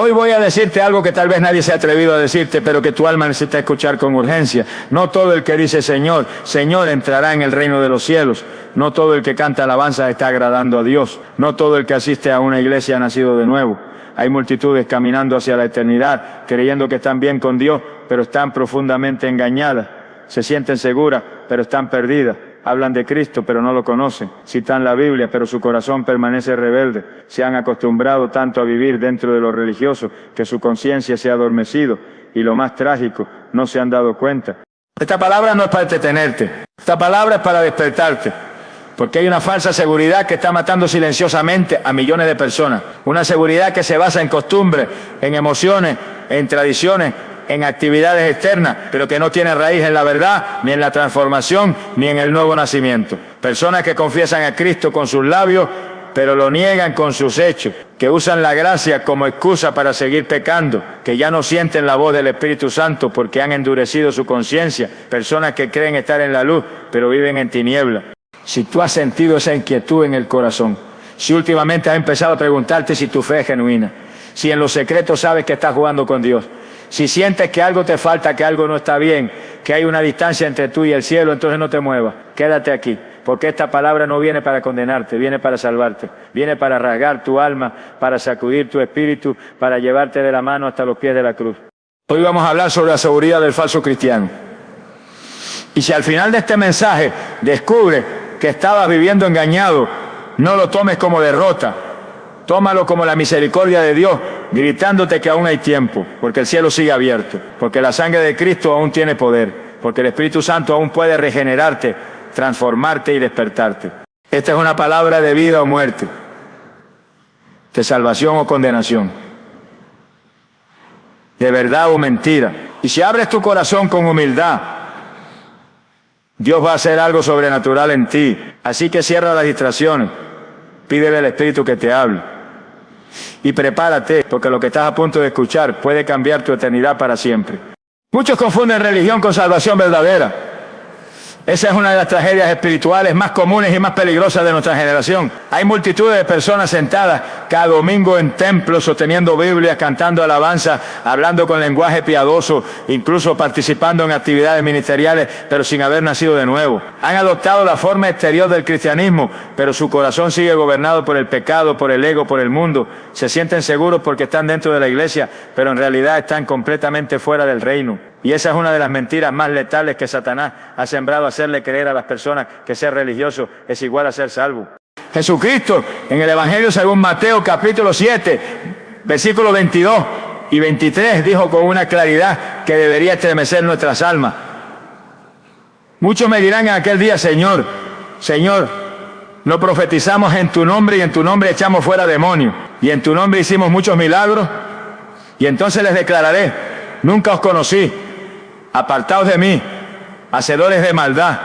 Hoy voy a decirte algo que tal vez nadie se ha atrevido a decirte, pero que tu alma necesita escuchar con urgencia. No todo el que dice Señor, Señor entrará en el reino de los cielos. No todo el que canta alabanza está agradando a Dios. No todo el que asiste a una iglesia ha nacido de nuevo. Hay multitudes caminando hacia la eternidad, creyendo que están bien con Dios, pero están profundamente engañadas. Se sienten seguras, pero están perdidas. Hablan de Cristo, pero no lo conocen. Citan la Biblia, pero su corazón permanece rebelde. Se han acostumbrado tanto a vivir dentro de lo religioso que su conciencia se ha adormecido. Y lo más trágico, no se han dado cuenta. Esta palabra no es para entretenerte. Esta palabra es para despertarte. Porque hay una falsa seguridad que está matando silenciosamente a millones de personas. Una seguridad que se basa en costumbres, en emociones, en tradiciones, en actividades externas, pero que no tiene raíz en la verdad, ni en la transformación, ni en el nuevo nacimiento. Personas que confiesan a Cristo con sus labios, pero lo niegan con sus hechos, que usan la gracia como excusa para seguir pecando, que ya no sienten la voz del Espíritu Santo porque han endurecido su conciencia. Personas que creen estar en la luz, pero viven en tinieblas. Si tú has sentido esa inquietud en el corazón, si últimamente has empezado a preguntarte si tu fe es genuina, si en lo secreto sabes que estás jugando con Dios, si sientes que algo te falta, que algo no está bien, que hay una distancia entre tú y el cielo, entonces no te muevas, quédate aquí, porque esta palabra no viene para condenarte, viene para salvarte, viene para rasgar tu alma, para sacudir tu espíritu, para llevarte de la mano hasta los pies de la cruz. Hoy vamos a hablar sobre la seguridad del falso cristiano. Y si al final de este mensaje descubres que estabas viviendo engañado, no lo tomes como derrota. Tómalo como la misericordia de Dios, gritándote que aún hay tiempo, porque el cielo sigue abierto, porque la sangre de Cristo aún tiene poder, porque el Espíritu Santo aún puede regenerarte, transformarte y despertarte. Esta es una palabra de vida o muerte, de salvación o condenación, de verdad o mentira. Y si abres tu corazón con humildad, Dios va a hacer algo sobrenatural en ti. Así que cierra las distracciones, pídele al Espíritu que te hable. Y prepárate, porque lo que estás a punto de escuchar puede cambiar tu eternidad para siempre. Muchos confunden religión con salvación verdadera. Esa es una de las tragedias espirituales más comunes y más peligrosas de nuestra generación. Hay multitudes de personas sentadas cada domingo en templos, sosteniendo Biblias, cantando alabanza, hablando con lenguaje piadoso, incluso participando en actividades ministeriales, pero sin haber nacido de nuevo. Han adoptado la forma exterior del cristianismo, pero su corazón sigue gobernado por el pecado, por el ego, por el mundo. Se sienten seguros porque están dentro de la iglesia, pero en realidad están completamente fuera del reino. Y esa es una de las mentiras más letales que Satanás ha sembrado, hacerle creer a las personas que ser religioso es igual a ser salvo. Jesucristo, en el Evangelio según Mateo capítulo 7, versículos 22 y 23, dijo con una claridad que debería estremecer nuestras almas. Muchos me dirán en aquel día, Señor, Señor, no profetizamos en tu nombre y en tu nombre echamos fuera demonios y en tu nombre hicimos muchos milagros. Y entonces les declararé, nunca os conocí. Apartaos de mí, hacedores de maldad.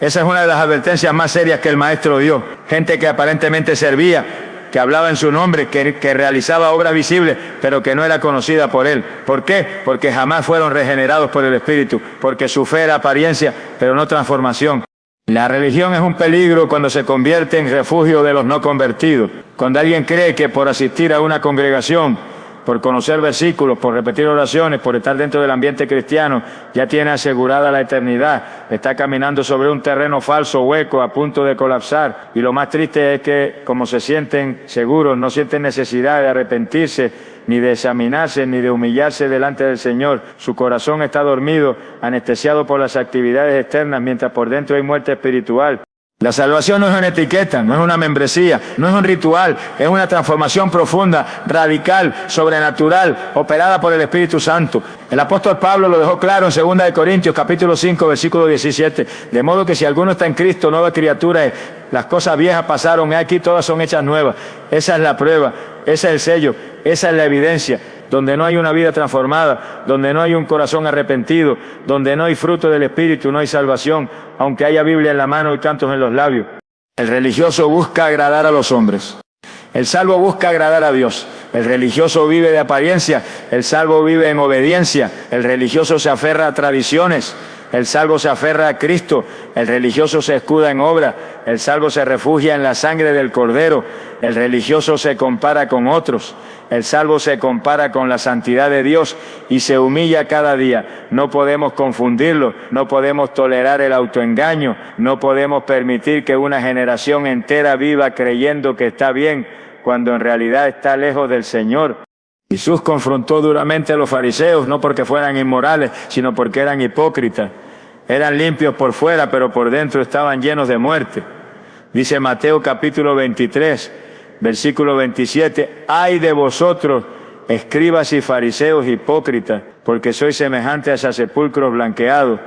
Esa es una de las advertencias más serias que el Maestro dio. Gente que aparentemente servía, que hablaba en su nombre, que realizaba obras visibles, pero que no era conocida por Él. ¿Por qué? Porque jamás fueron regenerados por el Espíritu, porque su fe era apariencia, pero no transformación. La religión es un peligro cuando se convierte en refugio de los no convertidos. Cuando alguien cree que por asistir a una congregación, por conocer versículos, por repetir oraciones, por estar dentro del ambiente cristiano, ya tiene asegurada la eternidad, está caminando sobre un terreno falso, hueco, a punto de colapsar. Y lo más triste es que, como se sienten seguros, no sienten necesidad de arrepentirse, ni de examinarse, ni de humillarse delante del Señor. Su corazón está dormido, anestesiado por las actividades externas, mientras por dentro hay muerte espiritual. La salvación no es una etiqueta, no es una membresía, no es un ritual, es una transformación profunda, radical, sobrenatural, operada por el Espíritu Santo. El apóstol Pablo lo dejó claro en 2 de Corintios, capítulo 5, versículo 17. De modo que si alguno está en Cristo, nueva criatura es. Las cosas viejas pasaron, aquí todas son hechas nuevas. Esa es la prueba, ese es el sello, esa es la evidencia. Donde no hay una vida transformada, donde no hay un corazón arrepentido, donde no hay fruto del Espíritu, no hay salvación, aunque haya Biblia en la mano y cantos en los labios. El religioso busca agradar a los hombres. El salvo busca agradar a Dios. El religioso vive de apariencia, el salvo vive en obediencia. El religioso se aferra a tradiciones, El salvo se aferra a Cristo, el religioso se escuda en obra, el salvo se refugia en la sangre del Cordero, el religioso se compara con otros, el salvo se compara con la santidad de Dios y se humilla cada día. No podemos confundirlo, no podemos tolerar el autoengaño, no podemos permitir que una generación entera viva creyendo que está bien, cuando en realidad está lejos del Señor. Jesús confrontó duramente a los fariseos, no porque fueran inmorales, sino porque eran hipócritas. Eran limpios por fuera, pero por dentro estaban llenos de muerte. Dice Mateo capítulo 23, versículo 27, ¡ay de vosotros, escribas y fariseos hipócritas, porque sois semejantes a sepulcros blanqueados,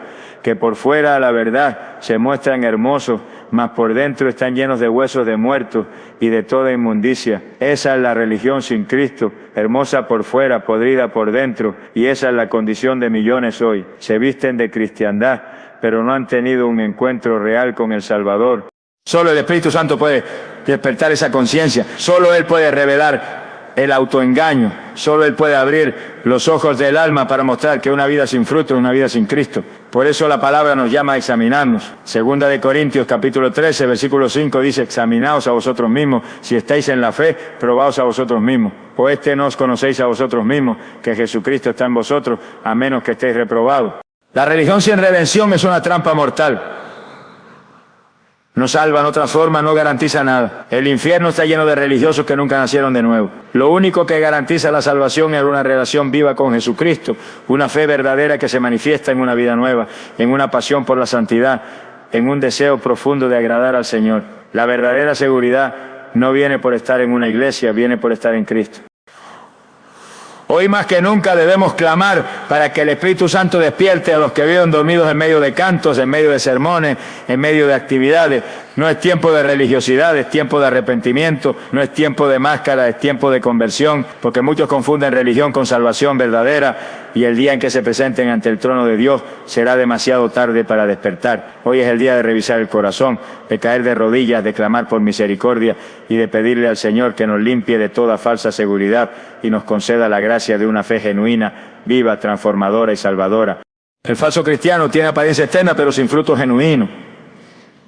que por fuera a la verdad se muestran hermosos, mas por dentro están llenos de huesos de muertos y de toda inmundicia. Esa es la religión sin Cristo, hermosa por fuera, podrida por dentro, y esa es la condición de millones hoy. Se visten de cristiandad, pero no han tenido un encuentro real con el Salvador. Solo el Espíritu Santo puede despertar esa conciencia, solo Él puede revelar el autoengaño, solo Él puede abrir los ojos del alma para mostrar que una vida sin fruto es una vida sin Cristo. Por eso la palabra nos llama a examinarnos. Segunda de Corintios capítulo 13, versículo 5 dice, examinaos a vosotros mismos, si estáis en la fe, probaos a vosotros mismos. O no os conocéis a vosotros mismos, que Jesucristo está en vosotros, a menos que estéis reprobados. La religión sin redención es una trampa mortal. No salva, no transforma, no garantiza nada. El infierno está lleno de religiosos que nunca nacieron de nuevo. Lo único que garantiza la salvación es una relación viva con Jesucristo, una fe verdadera que se manifiesta en una vida nueva, en una pasión por la santidad, en un deseo profundo de agradar al Señor. La verdadera seguridad no viene por estar en una iglesia, viene por estar en Cristo. Hoy más que nunca debemos clamar para que el Espíritu Santo despierte a los que viven dormidos en medio de cantos, en medio de sermones, en medio de actividades. No es tiempo de religiosidad, es tiempo de arrepentimiento, no es tiempo de máscara, es tiempo de conversión, porque muchos confunden religión con salvación verdadera y el día en que se presenten ante el trono de Dios será demasiado tarde para despertar. Hoy es el día de revisar el corazón, de caer de rodillas, de clamar por misericordia y de pedirle al Señor que nos limpie de toda falsa seguridad y nos conceda la gracia de una fe genuina, viva, transformadora y salvadora. El falso cristiano tiene apariencia externa pero sin fruto genuino.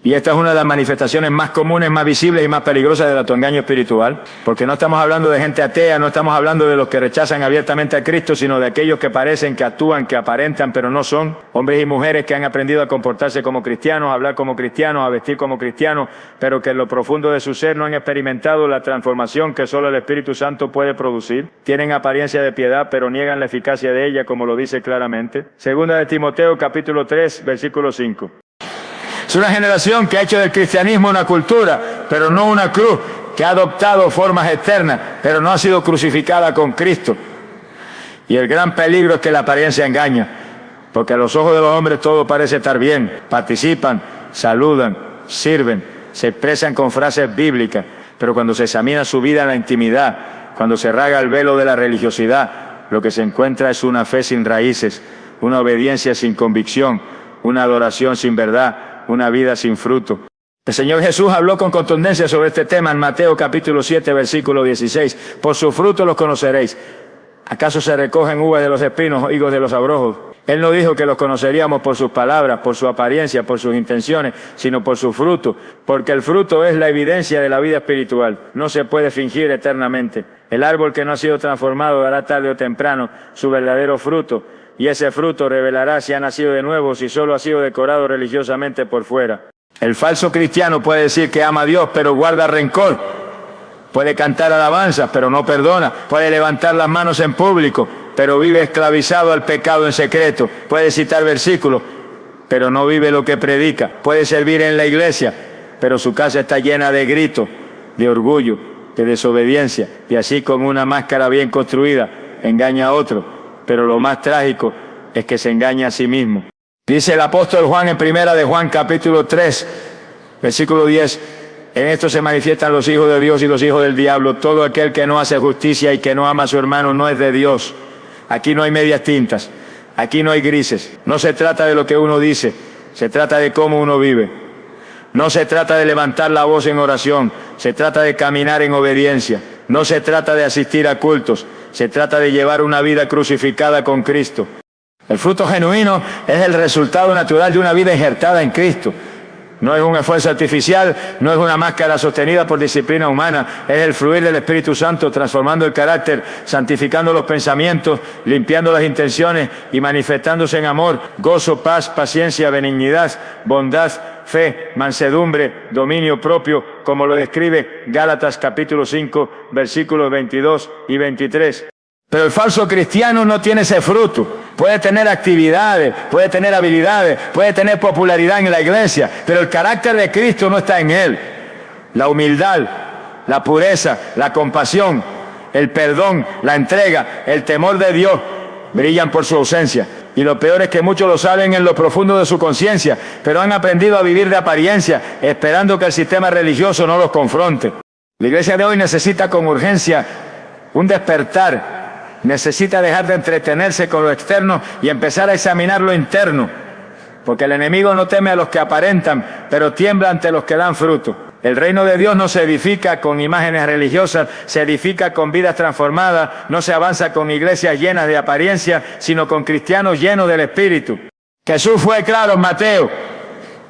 Y esta es una de las manifestaciones más comunes, más visibles y más peligrosas del autoengaño espiritual, porque no estamos hablando de gente atea, no estamos hablando de los que rechazan abiertamente a Cristo, sino de aquellos que parecen, que actúan, que aparentan, pero no son. Hombres y mujeres que han aprendido a comportarse como cristianos, a hablar como cristianos, a vestir como cristianos, pero que en lo profundo de su ser no han experimentado la transformación que solo el Espíritu Santo puede producir. Tienen apariencia de piedad, pero niegan la eficacia de ella, como lo dice claramente. Segunda de Timoteo, capítulo 3, versículo 5. Es una generación que ha hecho del cristianismo una cultura, pero no una cruz, que ha adoptado formas externas, pero no ha sido crucificada con Cristo. Y el gran peligro es que la apariencia engaña, porque a los ojos de los hombres todo parece estar bien. Participan, saludan, sirven, se expresan con frases bíblicas, pero cuando se examina su vida en la intimidad, cuando se rasga el velo de la religiosidad, lo que se encuentra es una fe sin raíces, una obediencia sin convicción, una adoración sin verdad, una vida sin fruto. El Señor Jesús habló con contundencia sobre este tema en Mateo capítulo 7, versículo 16. Por su fruto los conoceréis. ¿Acaso se recogen uvas de los espinos o higos de los abrojos? Él no dijo que los conoceríamos por sus palabras, por su apariencia, por sus intenciones, sino por su fruto, porque el fruto es la evidencia de la vida espiritual. No se puede fingir eternamente. El árbol que no ha sido transformado dará tarde o temprano su verdadero fruto, y ese fruto revelará si ha nacido de nuevo, si solo ha sido decorado religiosamente por fuera. El falso cristiano puede decir que ama a Dios, pero guarda rencor. Puede cantar alabanzas, pero no perdona. Puede levantar las manos en público, pero vive esclavizado al pecado en secreto. Puede citar versículos, pero no vive lo que predica. Puede servir en la iglesia, pero su casa está llena de gritos, de orgullo, de desobediencia. Y así, con una máscara bien construida, engaña a otro. Pero lo más trágico es que se engaña a sí mismo. Dice el apóstol Juan en primera de Juan capítulo 3, versículo 10, en esto se manifiestan los hijos de Dios y los hijos del diablo. Todo aquel que no hace justicia y que no ama a su hermano no es de Dios. Aquí no hay medias tintas, aquí no hay grises. No se trata de lo que uno dice, se trata de cómo uno vive. No se trata de levantar la voz en oración, se trata de caminar en obediencia. No se trata de asistir a cultos, se trata de llevar una vida crucificada con Cristo. El fruto genuino es el resultado natural de una vida injertada en Cristo. No es un esfuerzo artificial, no es una máscara sostenida por disciplina humana, es el fluir del Espíritu Santo transformando el carácter, santificando los pensamientos, limpiando las intenciones y manifestándose en amor, gozo, paz, paciencia, benignidad, bondad, fe, mansedumbre, dominio propio, como lo describe Gálatas capítulo 5, versículos 22 y 23. Pero el falso cristiano no tiene ese fruto. Puede tener actividades, puede tener habilidades, puede tener popularidad en la iglesia, pero el carácter de Cristo no está en él. La humildad, la pureza, la compasión, el perdón, la entrega, el temor de Dios brillan por su ausencia. Y lo peor es que muchos lo saben en lo profundo de su conciencia, pero han aprendido a vivir de apariencia, esperando que el sistema religioso no los confronte. La iglesia de hoy necesita con urgencia un despertar. Necesita dejar de entretenerse con lo externo y empezar a examinar lo interno, porque el enemigo no teme a los que aparentan, pero tiembla ante los que dan fruto. El reino de Dios no se edifica con imágenes religiosas, se edifica con vidas transformadas, no se avanza con iglesias llenas de apariencia, sino con cristianos llenos del Espíritu. Jesús fue claro en Mateo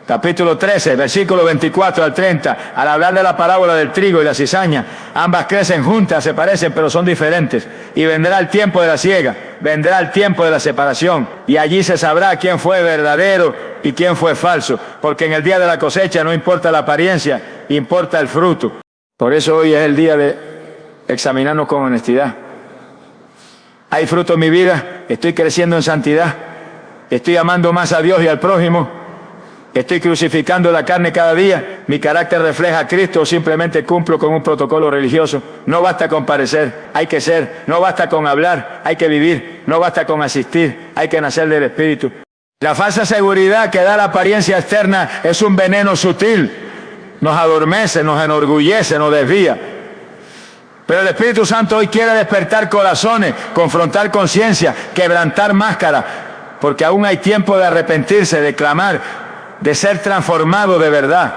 capítulo 13, versículo 24 al 30, al hablar de la parábola del trigo y la cizaña. Ambas crecen juntas, se parecen, pero son diferentes. Y vendrá el tiempo de la siega, vendrá el tiempo de la separación, y allí se sabrá quién fue verdadero y quién fue falso, porque en el día de la cosecha no importa la apariencia, importa el fruto. Por eso hoy es el día de examinarnos con honestidad. ¿Hay fruto en mi vida? ¿Estoy creciendo en santidad? ¿Estoy amando más a Dios y al prójimo? ¿Estoy crucificando la carne cada día? ¿Mi carácter refleja a Cristo o simplemente cumplo con un protocolo religioso? No basta con parecer, hay que ser. No basta con hablar, hay que vivir. No basta con asistir, hay que nacer del Espíritu. La falsa seguridad que da la apariencia externa es un veneno sutil. Nos adormece, nos enorgullece, nos desvía. Pero el Espíritu Santo hoy quiere despertar corazones, confrontar conciencia, quebrantar máscaras, porque aún hay tiempo de arrepentirse, de clamar, de ser transformado de verdad,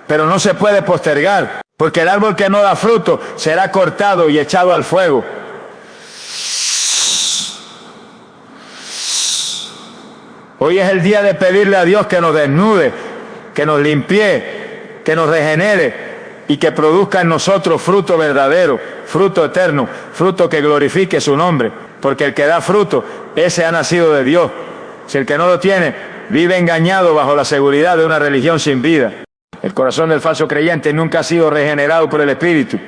pero no se puede postergar, porque el árbol que no da fruto será cortado y echado al fuego. Hoy es el día de pedirle a Dios que nos desnude, que nos limpie, que nos regenere y que produzca en nosotros fruto verdadero, fruto eterno, fruto que glorifique su nombre, porque el que da fruto, ese ha nacido de Dios. Si el que no lo tiene, vive engañado bajo la seguridad de una religión sin vida. El corazón del falso creyente nunca ha sido regenerado por el Espíritu.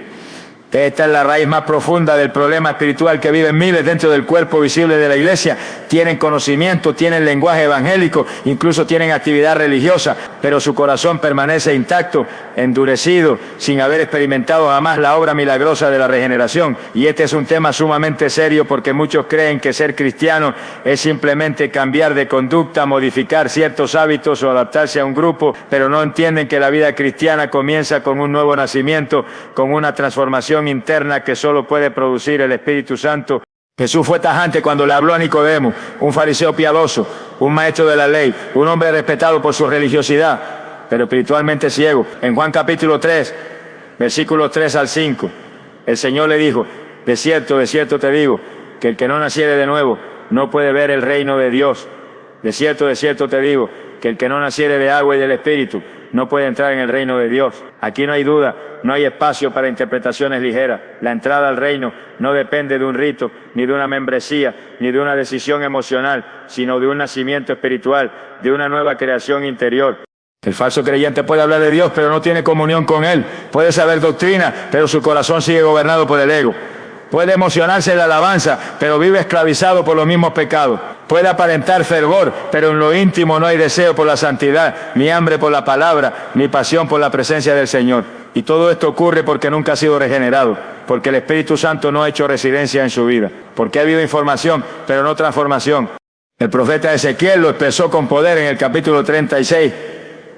Esta es la raíz más profunda del problema espiritual que viven miles dentro del cuerpo visible de la iglesia. Tienen conocimiento, tienen lenguaje evangélico, incluso tienen actividad religiosa, pero su corazón permanece intacto, endurecido, sin haber experimentado jamás la obra milagrosa de la regeneración. Y este es un tema sumamente serio porque muchos creen que ser cristiano es simplemente cambiar de conducta, modificar ciertos hábitos o adaptarse a un grupo, pero no entienden que la vida cristiana comienza con un nuevo nacimiento, con una transformación interna que solo puede producir el Espíritu Santo. Jesús fue tajante cuando le habló a Nicodemo, un fariseo piadoso, un maestro de la ley, un hombre respetado por su religiosidad, pero espiritualmente ciego. En Juan capítulo 3, versículos 3 al 5, el Señor le dijo: de cierto te digo, que el que no naciere de nuevo no puede ver el reino de Dios. De cierto te digo, que el que no naciere de agua y del Espíritu no puede entrar en el reino de Dios. Aquí no hay duda, no hay espacio para interpretaciones ligeras. La entrada al reino no depende de un rito, ni de una membresía, ni de una decisión emocional, sino de un nacimiento espiritual, de una nueva creación interior. El falso creyente puede hablar de Dios, pero no tiene comunión con Él. Puede saber doctrina, pero su corazón sigue gobernado por el ego. Puede emocionarse en la alabanza, pero vive esclavizado por los mismos pecados. Puede aparentar fervor, pero en lo íntimo no hay deseo por la santidad, ni hambre por la palabra, ni pasión por la presencia del Señor. Y todo esto ocurre porque nunca ha sido regenerado, porque el Espíritu Santo no ha hecho residencia en su vida, porque ha habido información, pero no transformación. El profeta Ezequiel lo expresó con poder en el capítulo 36,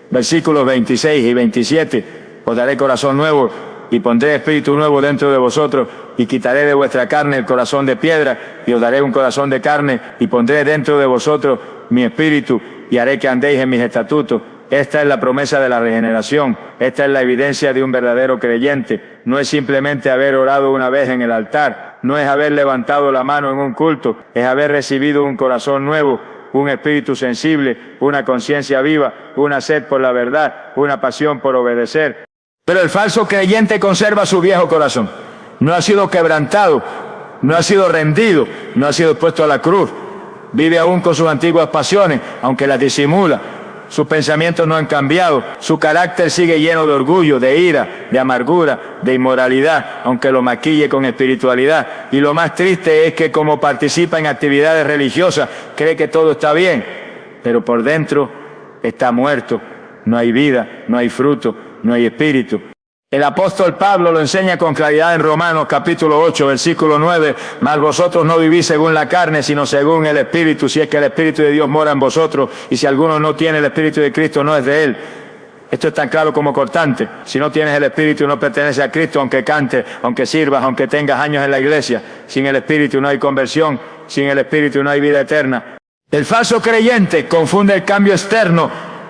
versículos 26 y 27. Os daré corazón nuevo y pondré espíritu nuevo dentro de vosotros, y quitaré de vuestra carne el corazón de piedra, y os daré un corazón de carne, y pondré dentro de vosotros mi espíritu, y haré que andéis en mis estatutos. Esta es la promesa de la regeneración, esta es la evidencia de un verdadero creyente. No es simplemente haber orado una vez en el altar, no es haber levantado la mano en un culto, es haber recibido un corazón nuevo, un espíritu sensible, una conciencia viva, una sed por la verdad, una pasión por obedecer. Pero el falso creyente conserva su viejo corazón. No ha sido quebrantado, no ha sido rendido, no ha sido puesto a la cruz. Vive aún con sus antiguas pasiones, aunque las disimula. Sus pensamientos no han cambiado, su carácter sigue lleno de orgullo, de ira, de amargura, de inmoralidad, aunque lo maquille con espiritualidad. Y lo más triste es que como participa en actividades religiosas, cree que todo está bien, pero por dentro está muerto, no hay vida, no hay fruto, no hay espíritu. El apóstol Pablo lo enseña con claridad en Romanos capítulo 8, versículo 9, mas vosotros no vivís según la carne, sino según el Espíritu, si es que el Espíritu de Dios mora en vosotros, y si alguno no tiene el Espíritu de Cristo, no es de él. Esto es tan claro como cortante. Si no tienes el Espíritu, no pertenece a Cristo, aunque cantes, aunque sirvas, aunque tengas años en la iglesia. Sin el Espíritu no hay conversión, sin el Espíritu no hay vida eterna. El falso creyente confunde el cambio externo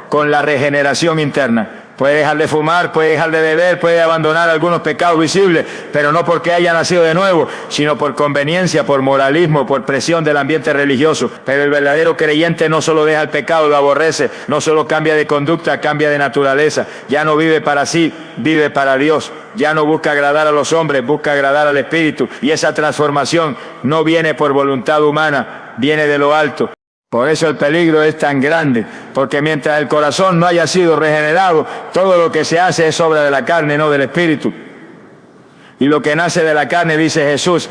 con la regeneración interna. Puede dejar de fumar, puede dejar de beber, puede abandonar algunos pecados visibles, pero no porque haya nacido de nuevo, sino por conveniencia, por moralismo, por presión del ambiente religioso. Pero el verdadero creyente no solo deja el pecado, lo aborrece, no solo cambia de conducta, cambia de naturaleza. Ya no vive para sí, vive para Dios. Ya no busca agradar a los hombres, busca agradar al Espíritu. Y esa transformación no viene por voluntad humana, viene de lo alto. Por eso el peligro es tan grande, porque mientras el corazón no haya sido regenerado, todo lo que se hace es obra de la carne, no del Espíritu. Y lo que nace de la carne, dice Jesús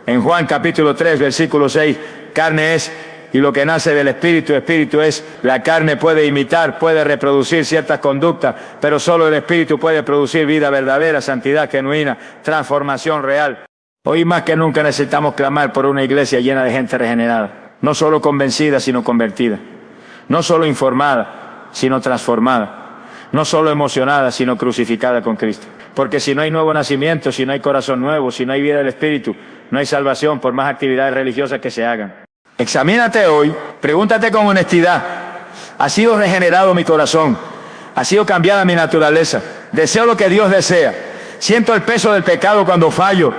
en Juan capítulo 3, versículo 6, carne es, y lo que nace del Espíritu, Espíritu es. La carne puede imitar, puede reproducir ciertas conductas, pero solo el Espíritu puede producir vida verdadera, santidad genuina, transformación real. Hoy más que nunca necesitamos clamar por una iglesia llena de gente regenerada. No solo convencida, sino convertida. No solo informada, sino transformada. No solo emocionada, sino crucificada con Cristo. Porque si no hay nuevo nacimiento, si no hay corazón nuevo, si no hay vida del Espíritu, no hay salvación por más actividades religiosas que se hagan. Examínate hoy, pregúntate con honestidad. ¿Ha sido regenerado mi corazón? ¿Ha sido cambiada mi naturaleza? ¿Deseo lo que Dios desea? ¿Siento el peso del pecado cuando fallo?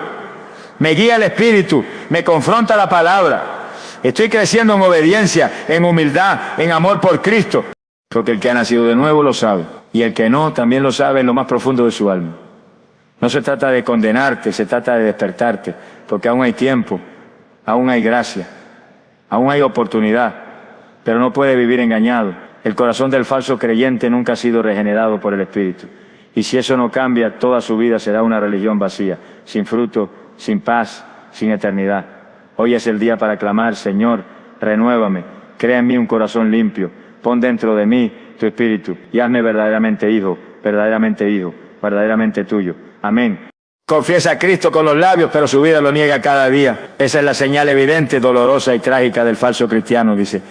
¿Me guía el Espíritu? ¿Me confronta la palabra? Estoy creciendo en obediencia, en humildad, en amor por Cristo. Porque el que ha nacido de nuevo lo sabe. Y el que no, también lo sabe en lo más profundo de su alma. No se trata de condenarte, se trata de despertarte. Porque aún hay tiempo, aún hay gracia, aún hay oportunidad. Pero no puede vivir engañado. El corazón del falso creyente nunca ha sido regenerado por el Espíritu. Y si eso no cambia, toda su vida será una religión vacía, sin fruto, sin paz, sin eternidad. Hoy es el día para clamar, Señor, renuévame, crea en mí un corazón limpio, pon dentro de mí tu espíritu y hazme verdaderamente hijo, verdaderamente tuyo. Amén. Confiesa a Cristo con los labios, pero su vida lo niega cada día. Esa es la señal evidente, dolorosa y trágica del falso cristiano, dice.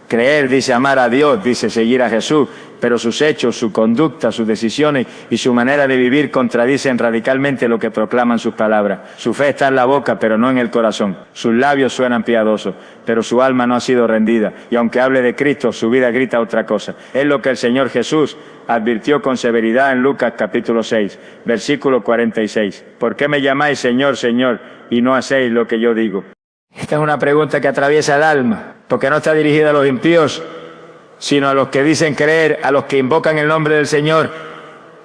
Creer, dice amar a Dios, dice seguir a Jesús, pero sus hechos, su conducta, sus decisiones y su manera de vivir contradicen radicalmente lo que proclaman sus palabras. Su fe está en la boca, pero no en el corazón. Sus labios suenan piadosos, pero su alma no ha sido rendida. Y aunque hable de Cristo, su vida grita otra cosa. Es lo que el Señor Jesús advirtió con severidad en Lucas capítulo 6, versículo 46. ¿Por qué me llamáis Señor, Señor, y no hacéis lo que yo digo? Esta es una pregunta que atraviesa el alma, porque no está dirigida a los impíos, sino a los que dicen creer, a los que invocan el nombre del Señor,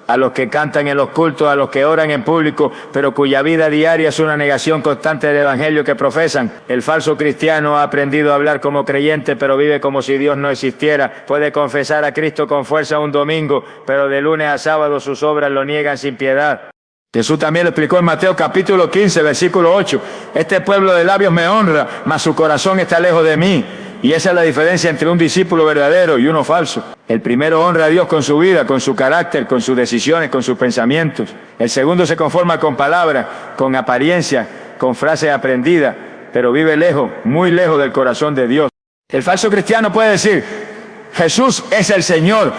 a los que cantan en los cultos, a los que oran en público, pero cuya vida diaria es una negación constante del Evangelio que profesan. El falso cristiano ha aprendido a hablar como creyente, pero vive como si Dios no existiera. Puede confesar a Cristo con fuerza un domingo, pero de lunes a sábado sus obras lo niegan sin piedad. Jesús también lo explicó en Mateo capítulo 15, versículo 8. Este pueblo de labios me honra, mas su corazón está lejos de mí. Y esa es la diferencia entre un discípulo verdadero y uno falso. El primero honra a Dios con su vida, con su carácter, con sus decisiones, con sus pensamientos. El segundo se conforma con palabras, con apariencia, con frases aprendidas, pero vive lejos, muy lejos del corazón de Dios. El falso cristiano puede decir, Jesús es el Señor,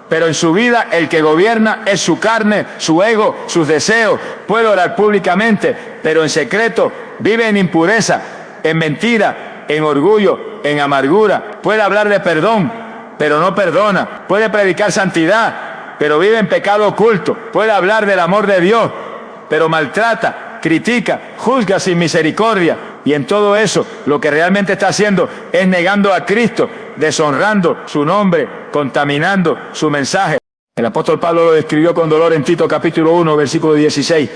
pero en su vida el que gobierna es su carne, su ego, sus deseos. Puede orar públicamente, pero en secreto vive en impureza, en mentira, en orgullo, en amargura. Puede hablar de perdón, pero no perdona. Puede predicar santidad, pero vive en pecado oculto. Puede hablar del amor de Dios, pero maltrata, critica, juzga sin misericordia. Y en todo eso, lo que realmente está haciendo es negando a Cristo, deshonrando su nombre, contaminando su mensaje. El apóstol Pablo lo describió con dolor en Tito capítulo 1, versículo 16.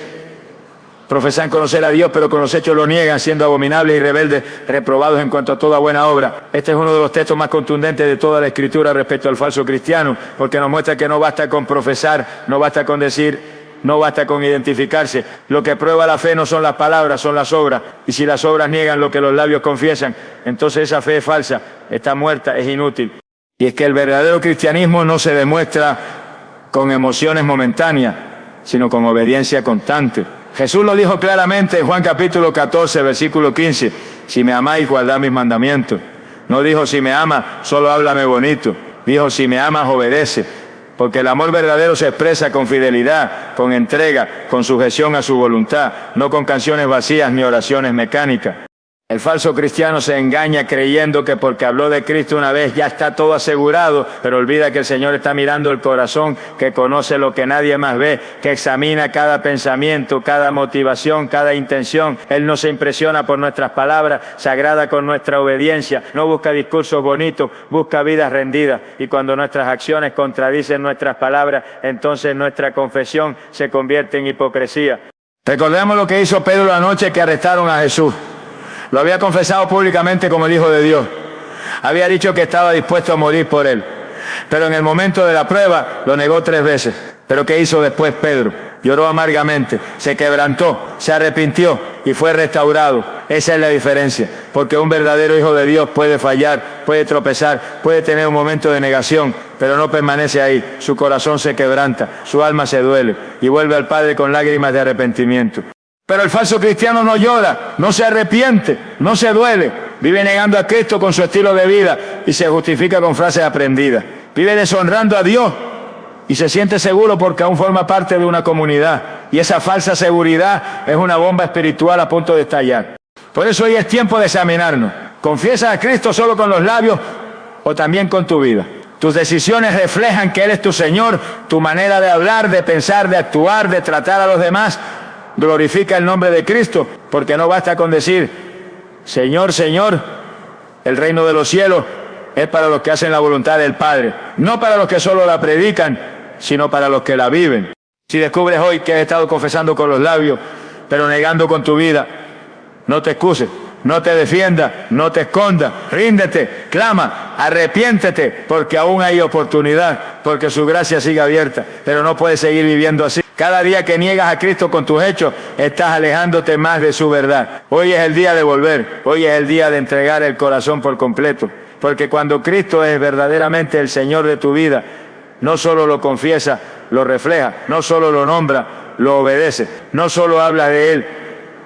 Profesan conocer a Dios, pero con los hechos lo niegan, siendo abominables y rebeldes, reprobados en cuanto a toda buena obra. Este es uno de los textos más contundentes de toda la Escritura respecto al falso cristiano, porque nos muestra que no basta con profesar, no basta con decir, no basta con identificarse. Lo que prueba la fe no son las palabras, son las obras. Y si las obras niegan lo que los labios confiesan, entonces esa fe es falsa, está muerta, es inútil. Y es que el verdadero cristianismo no se demuestra con emociones momentáneas, sino con obediencia constante. Jesús lo dijo claramente en Juan capítulo 14, versículo 15. Si me amáis, guardad mis mandamientos. No dijo si me amas, solo háblame bonito. Dijo si me amas, obedece. Porque el amor verdadero se expresa con fidelidad, con entrega, con sujeción a su voluntad, no con canciones vacías ni oraciones mecánicas. El falso cristiano se engaña creyendo que porque habló de Cristo una vez ya está todo asegurado, pero olvida que el Señor está mirando el corazón, que conoce lo que nadie más ve, que examina cada pensamiento, cada motivación, cada intención. Él no se impresiona por nuestras palabras, se agrada con nuestra obediencia, no busca discursos bonitos, busca vidas rendidas. Y cuando nuestras acciones contradicen nuestras palabras, entonces nuestra confesión se convierte en hipocresía. Recordemos lo que hizo Pedro la noche que arrestaron a Jesús. Lo había confesado públicamente como el Hijo de Dios. Había dicho que estaba dispuesto a morir por él. Pero en el momento de la prueba lo negó 3 veces. ¿Pero qué hizo después Pedro? Lloró amargamente, se quebrantó, se arrepintió y fue restaurado. Esa es la diferencia. Porque un verdadero hijo de Dios puede fallar, puede tropezar, puede tener un momento de negación, pero no permanece ahí. Su corazón se quebranta, su alma se duele y vuelve al Padre con lágrimas de arrepentimiento. Pero el falso cristiano no llora, no se arrepiente, no se duele. Vive negando a Cristo con su estilo de vida y se justifica con frases aprendidas. Vive deshonrando a Dios y se siente seguro porque aún forma parte de una comunidad. Y esa falsa seguridad es una bomba espiritual a punto de estallar. Por eso hoy es tiempo de examinarnos. ¿Confiesas a Cristo solo con los labios o también con tu vida? Tus decisiones reflejan que Él es tu Señor, tu manera de hablar, de pensar, de actuar, de tratar a los demás. Glorifica el nombre de Cristo, porque no basta con decir, Señor, Señor, el reino de los cielos es para los que hacen la voluntad del Padre, no para los que solo la predican, sino para los que la viven. Si descubres hoy que has estado confesando con los labios, pero negando con tu vida, no te excuses, no te defiendas, no te escondas, ríndete, clama, arrepiéntete, porque aún hay oportunidad, porque su gracia sigue abierta, pero no puedes seguir viviendo así. Cada día que niegas a Cristo con tus hechos, estás alejándote más de su verdad. Hoy es el día de volver, hoy es el día de entregar el corazón por completo, porque cuando Cristo es verdaderamente el Señor de tu vida, no solo lo confiesa, lo refleja, no solo lo nombra, lo obedece, no solo habla de Él,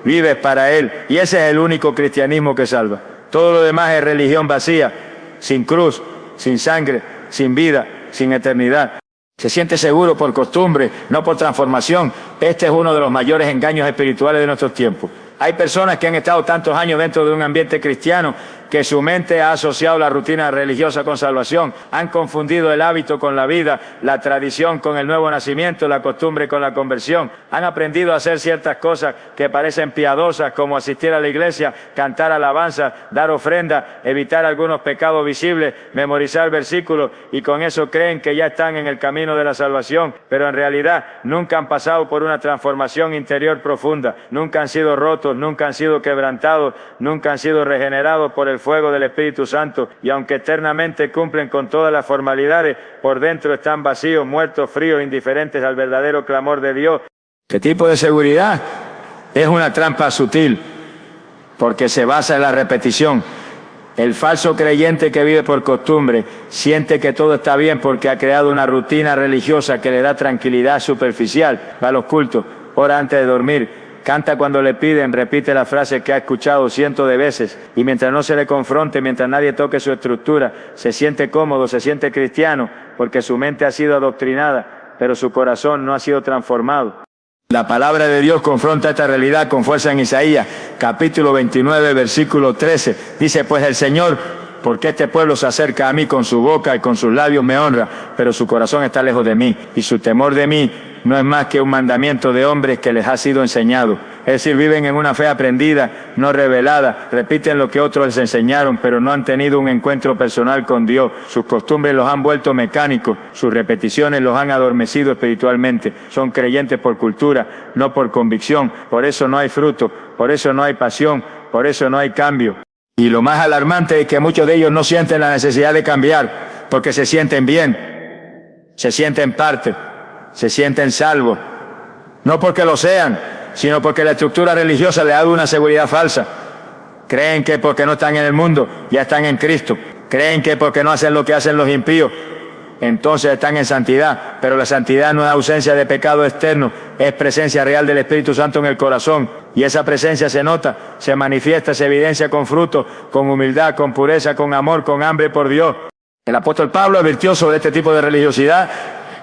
vives para Él, y ese es el único cristianismo que salva. Todo lo demás es religión vacía, sin cruz, sin sangre, sin vida, sin eternidad. Se siente seguro por costumbre, no por transformación. Este es uno de los mayores engaños espirituales de nuestros tiempos. Hay personas que han estado tantos años dentro de un ambiente cristiano que su mente ha asociado la rutina religiosa con salvación. Han confundido el hábito con la vida, la tradición con el nuevo nacimiento, la costumbre con la conversión. Han aprendido a hacer ciertas cosas que parecen piadosas, como asistir a la iglesia, cantar alabanza, dar ofrenda, evitar algunos pecados visibles, memorizar versículos, y con eso creen que ya están en el camino de la salvación, pero en realidad nunca han pasado por una transformación interior profunda, nunca han sido rotos, nunca han sido quebrantados, nunca han sido regenerados por el fuego del Espíritu Santo, y aunque eternamente cumplen con todas las formalidades, por dentro están vacíos, muertos, fríos, indiferentes al verdadero clamor de Dios. ¿Qué tipo de seguridad? Es una trampa sutil, porque se basa en la repetición. El falso creyente que vive por costumbre siente que todo está bien porque ha creado una rutina religiosa que le da tranquilidad superficial. Va a los cultos, ora antes de dormir, canta cuando le piden, repite la frase que ha escuchado cientos de veces, y mientras no se le confronte, mientras nadie toque su estructura, se siente cómodo, se siente cristiano, porque su mente ha sido adoctrinada, pero su corazón no ha sido transformado. La palabra de Dios confronta esta realidad con fuerza en Isaías, capítulo 29, versículo 13. Dice, pues el Señor, porque este pueblo se acerca a mí con su boca y con sus labios me honra, pero su corazón está lejos de mí, y su temor de mí no es más que un mandamiento de hombres que les ha sido enseñado. Es decir, viven en una fe aprendida, no revelada, repiten lo que otros les enseñaron, pero no han tenido un encuentro personal con Dios. Sus costumbres los han vuelto mecánicos, sus repeticiones los han adormecido espiritualmente. Son creyentes por cultura, no por convicción. Por eso no hay fruto, por eso no hay pasión, por eso no hay cambio. Y lo más alarmante es que muchos de ellos no sienten la necesidad de cambiar, porque se sienten bien, se sienten parte, se sienten salvos. No porque lo sean, sino porque la estructura religiosa les ha dado una seguridad falsa. Creen que porque no están en el mundo, ya están en Cristo. Creen que porque no hacen lo que hacen los impíos, entonces están en santidad. Pero la santidad no es ausencia de pecado externo, es presencia real del Espíritu Santo en el corazón. Y esa presencia se nota, se manifiesta, se evidencia con fruto, con humildad, con pureza, con amor, con hambre por Dios. El apóstol Pablo advirtió sobre este tipo de religiosidad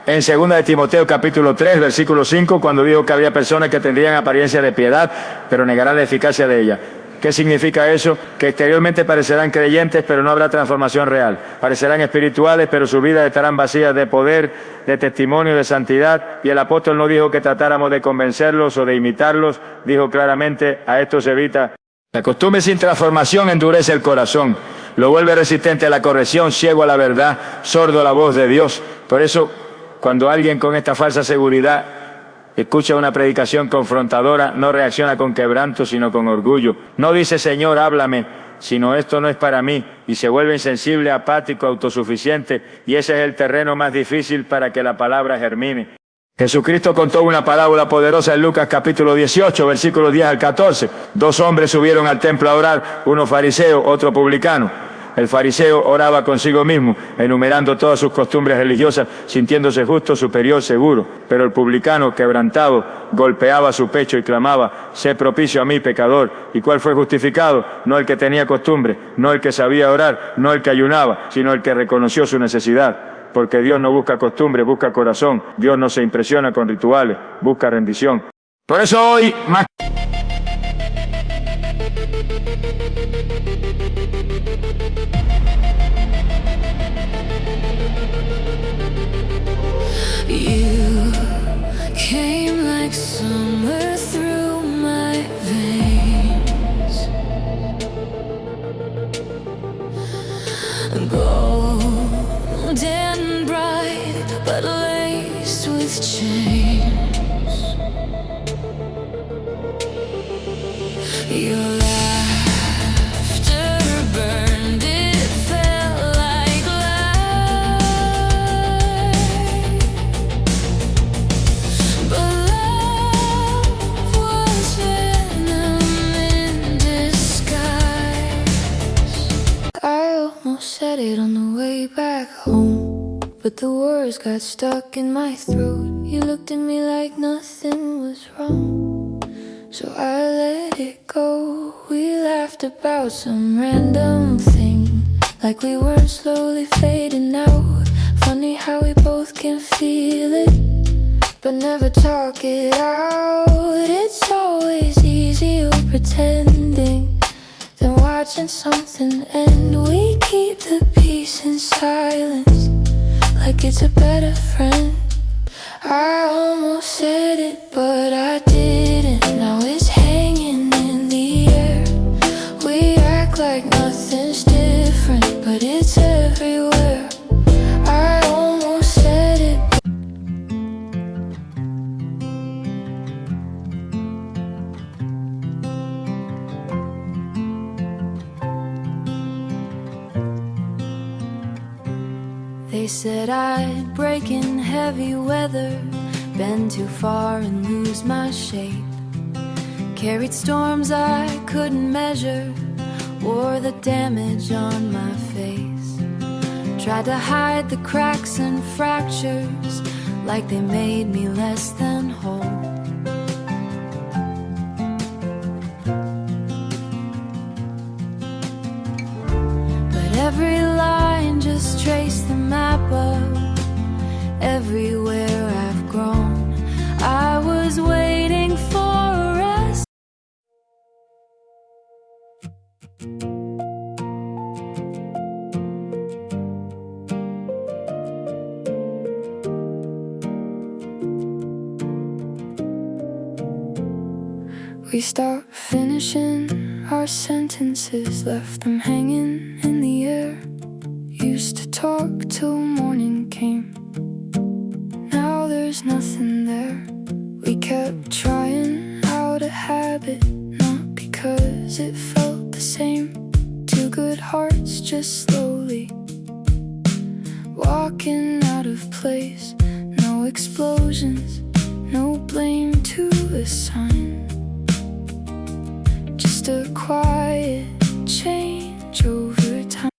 en 2 de Timoteo capítulo 3, versículo 5, cuando dijo que había personas que tendrían apariencia de piedad, pero negarán la eficacia de ella. ¿Qué significa eso? Que exteriormente parecerán creyentes, pero no habrá transformación real. Parecerán espirituales, pero sus vidas estarán vacías de poder, de testimonio, de santidad. Y el apóstol no dijo que tratáramos de convencerlos o de imitarlos. Dijo claramente, a esto se evita. La costumbre sin transformación endurece el corazón. Lo vuelve resistente a la corrección, ciego a la verdad, sordo a la voz de Dios. Por eso, cuando alguien con esta falsa seguridad escucha una predicación confrontadora, no reacciona con quebranto, sino con orgullo. No dice, Señor, háblame, sino esto no es para mí, y se vuelve insensible, apático, autosuficiente, y ese es el terreno más difícil para que la palabra germine. Jesucristo contó una parábola poderosa en Lucas capítulo 18, versículos 10 al 14. 2 hombres subieron al templo a orar, uno fariseo, otro publicano. El fariseo oraba consigo mismo, enumerando todas sus costumbres religiosas, sintiéndose justo, superior, seguro. Pero el publicano, quebrantado, golpeaba su pecho y clamaba, sé propicio a mí, pecador. ¿Y cuál fue justificado? No el que tenía costumbre, no el que sabía orar, no el que ayunaba, sino el que reconoció su necesidad. Porque Dios no busca costumbre, busca corazón. Dios no se impresiona con rituales, busca rendición. Por eso hoy, más you came like summer through my veins, golden bright but laced with chains. Your laughter burned, it felt like light. But love was venom in disguise. I almost said it on the way back home, but the words got stuck in my throat. You looked at me like nothing was wrong, so I let it go. We laughed about some random thing, like we were slowly fading out. Funny how we both can feel it, but never talk it out. It's always easier pretending than watching something end. We keep the peace in silence, like it's a better friend. I almost said it, but I didn't. Now it's hanging in the air. We act like nothing's different, but it's everywhere. I almost said it. They said I'd break in heavy weather, bend too far and lose my shape. Carried storms I couldn't measure, wore the damage on my face. Tried to hide the cracks and fractures, like they made me less than whole. But every line just traced the map of everywhere I've grown. I was waiting for us. We stopped finishing our sentences, left them hanging in the air. Used to talk till morning came. Now there's nothing there. We kept trying out a habit, not because it felt the same. Two good hearts just slowly walking out of place. No explosions, no blame to assign. Just a quiet change over time.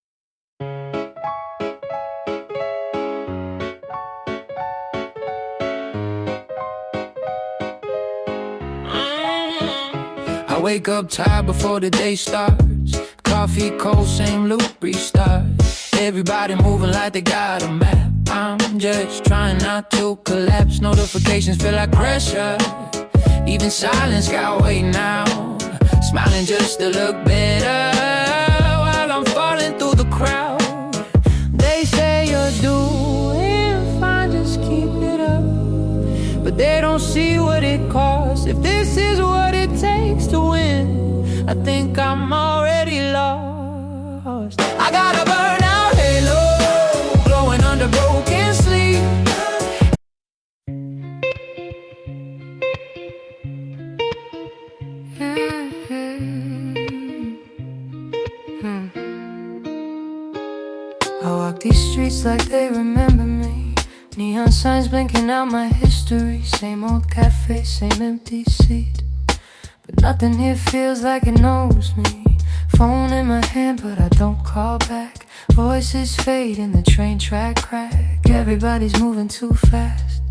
I wake up tired before the day starts. Coffee cold, same loop, restart. Everybody moving like they got a map. I'm just trying not to collapse. Notifications feel like pressure. Even silence got weight now. Smiling just to look better while I'm falling through the crowd. They say you're doing fine, just keep it up. But they don't see what it costs. If this is what it takes to win, I think I'm already lost. I got a burnout halo glowing under broken sleep. I walk these streets like they remember me. Neon signs blinking out my history. Same old cafe, same empty seat. But nothing here feels like it knows me. Phone in my hand but I don't call back. Voices fade in the train track crack. Everybody's moving too fast.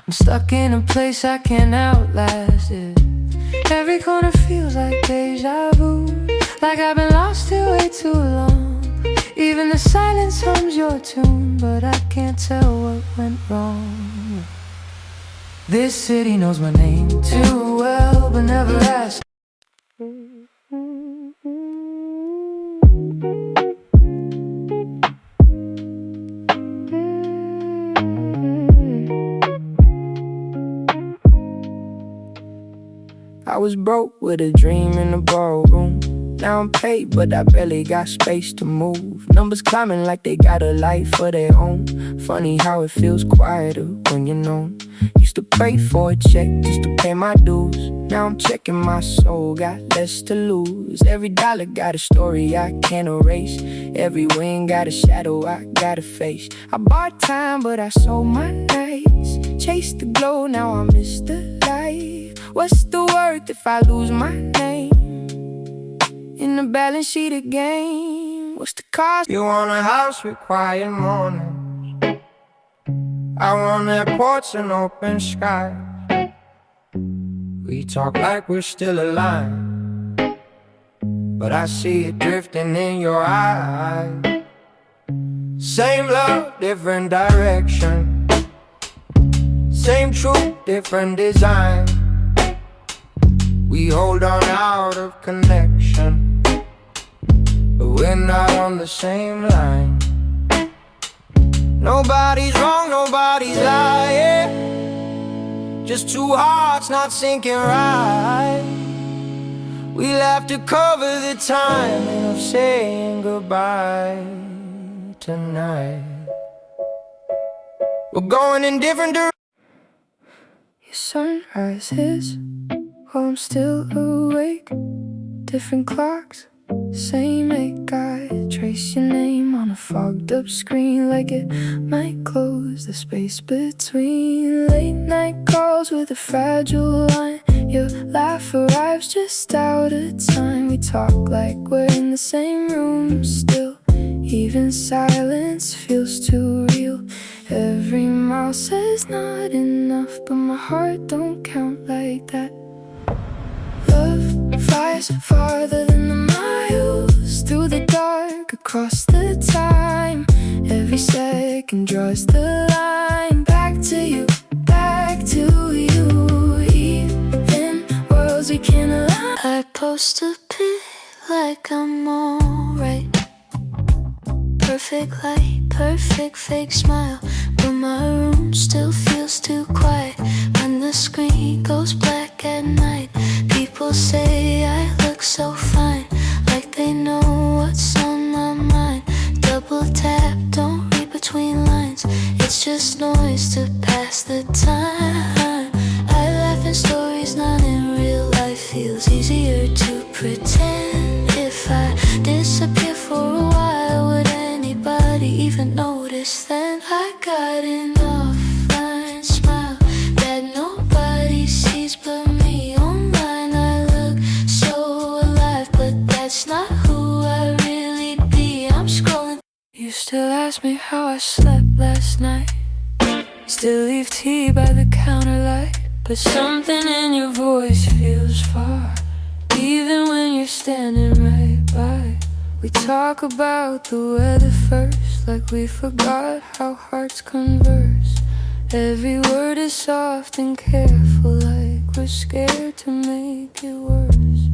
I'm stuck in a place I can't outlast it. Every corner feels like deja vu. Like I've been lost here way too long. Even the silence hums your tune, but I can't tell what went wrong. This city knows my name too well, but never asked. I was broke with a dream in the ballroom. Now I'm paid, but I barely got space to move. Numbers climbing like they got a life of their own. Funny how it feels quieter when you're known. Used to pray for a check just to pay my dues. Now I'm checking my soul, got less to lose. Every dollar got a story I can't erase. Every win got a shadow I gotta face. I bought time, but I sold my nights. Chased the glow, now I miss the light. What's the worth if I lose my name in the balance sheet again? What's the cost? You want a house with quiet mornings. I want airports and open skies. We talk like we're still alive, but I see it drifting in your eyes. Same love, different direction. Same truth, different design. We hold on out of connection, but we're not on the same line. Nobody's wrong, nobody's lying. Just two hearts not syncing right. We'll have to cover the timing of saying goodbye tonight. We're going in different directions. Your sunrise hits while I'm still awake. Different clocks, same ache. I trace your name on a fogged up screen, like it might close the space between. Late night calls with a fragile line. Your laugh arrives just out of time. We talk like we're in the same room still. Even silence feels too real. Every mile says not enough, but my heart don't count like that. Love flies farther than the miles, through the dark, across the time. Every second draws the line. Back to you, back to you. Even worlds we can't align. I post a pic like I'm alright. Perfect light, perfect fake smile, but my room still feels too quiet when the screen goes black at night. People People say I look so fine, like they know what's on my mind. Double tap, don't read between lines. It's just noise to pass the time. I laugh in stories, not in real life. Feels easier to pretend. If I disappear for a while, would anybody even notice then? I got an offline smile that nobody sees but me. Online I look so alive, but that's not who I really be. I'm scrolling. You still ask me how I slept last night. Still leave tea by the counter light. But something in your voice feels far, even when you're standing right by. We talk about the weather first, like we forgot how hearts converse. Every word is soft and careful, like we're scared to make it worse.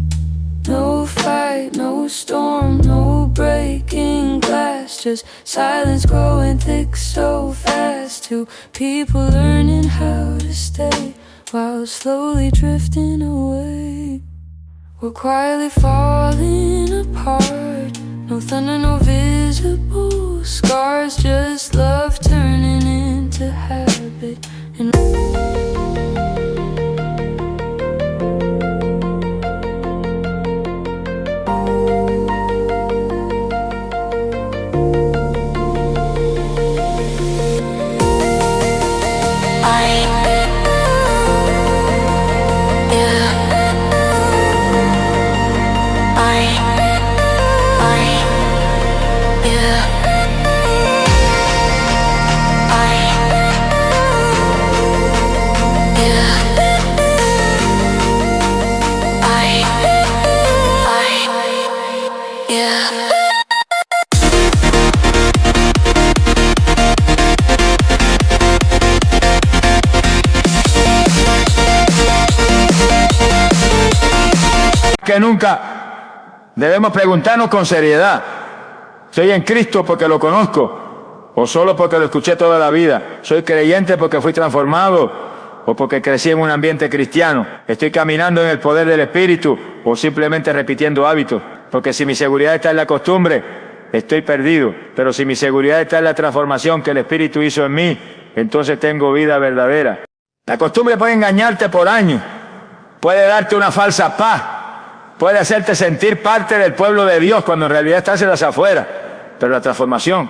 No fight, no storm, no breaking glass, just silence growing thick so fast. Two people learning how to stay while slowly drifting away. We're quietly falling apart. No thunder, no visible scars, just love turning into habit. And que nunca debemos preguntarnos con seriedad: ¿soy en Cristo porque lo conozco o solo porque lo escuché toda la vida? ¿Soy creyente porque fui transformado o porque crecí en un ambiente cristiano? ¿Estoy caminando en el poder del Espíritu o simplemente repitiendo hábitos? Porque si mi seguridad está en la costumbre, estoy perdido. Pero si mi seguridad está en la transformación que el Espíritu hizo en mí, entonces tengo vida verdadera. La costumbre puede engañarte por años, puede darte una falsa paz, puede hacerte sentir parte del pueblo de Dios cuando en realidad estás en las afueras. Pero la transformación,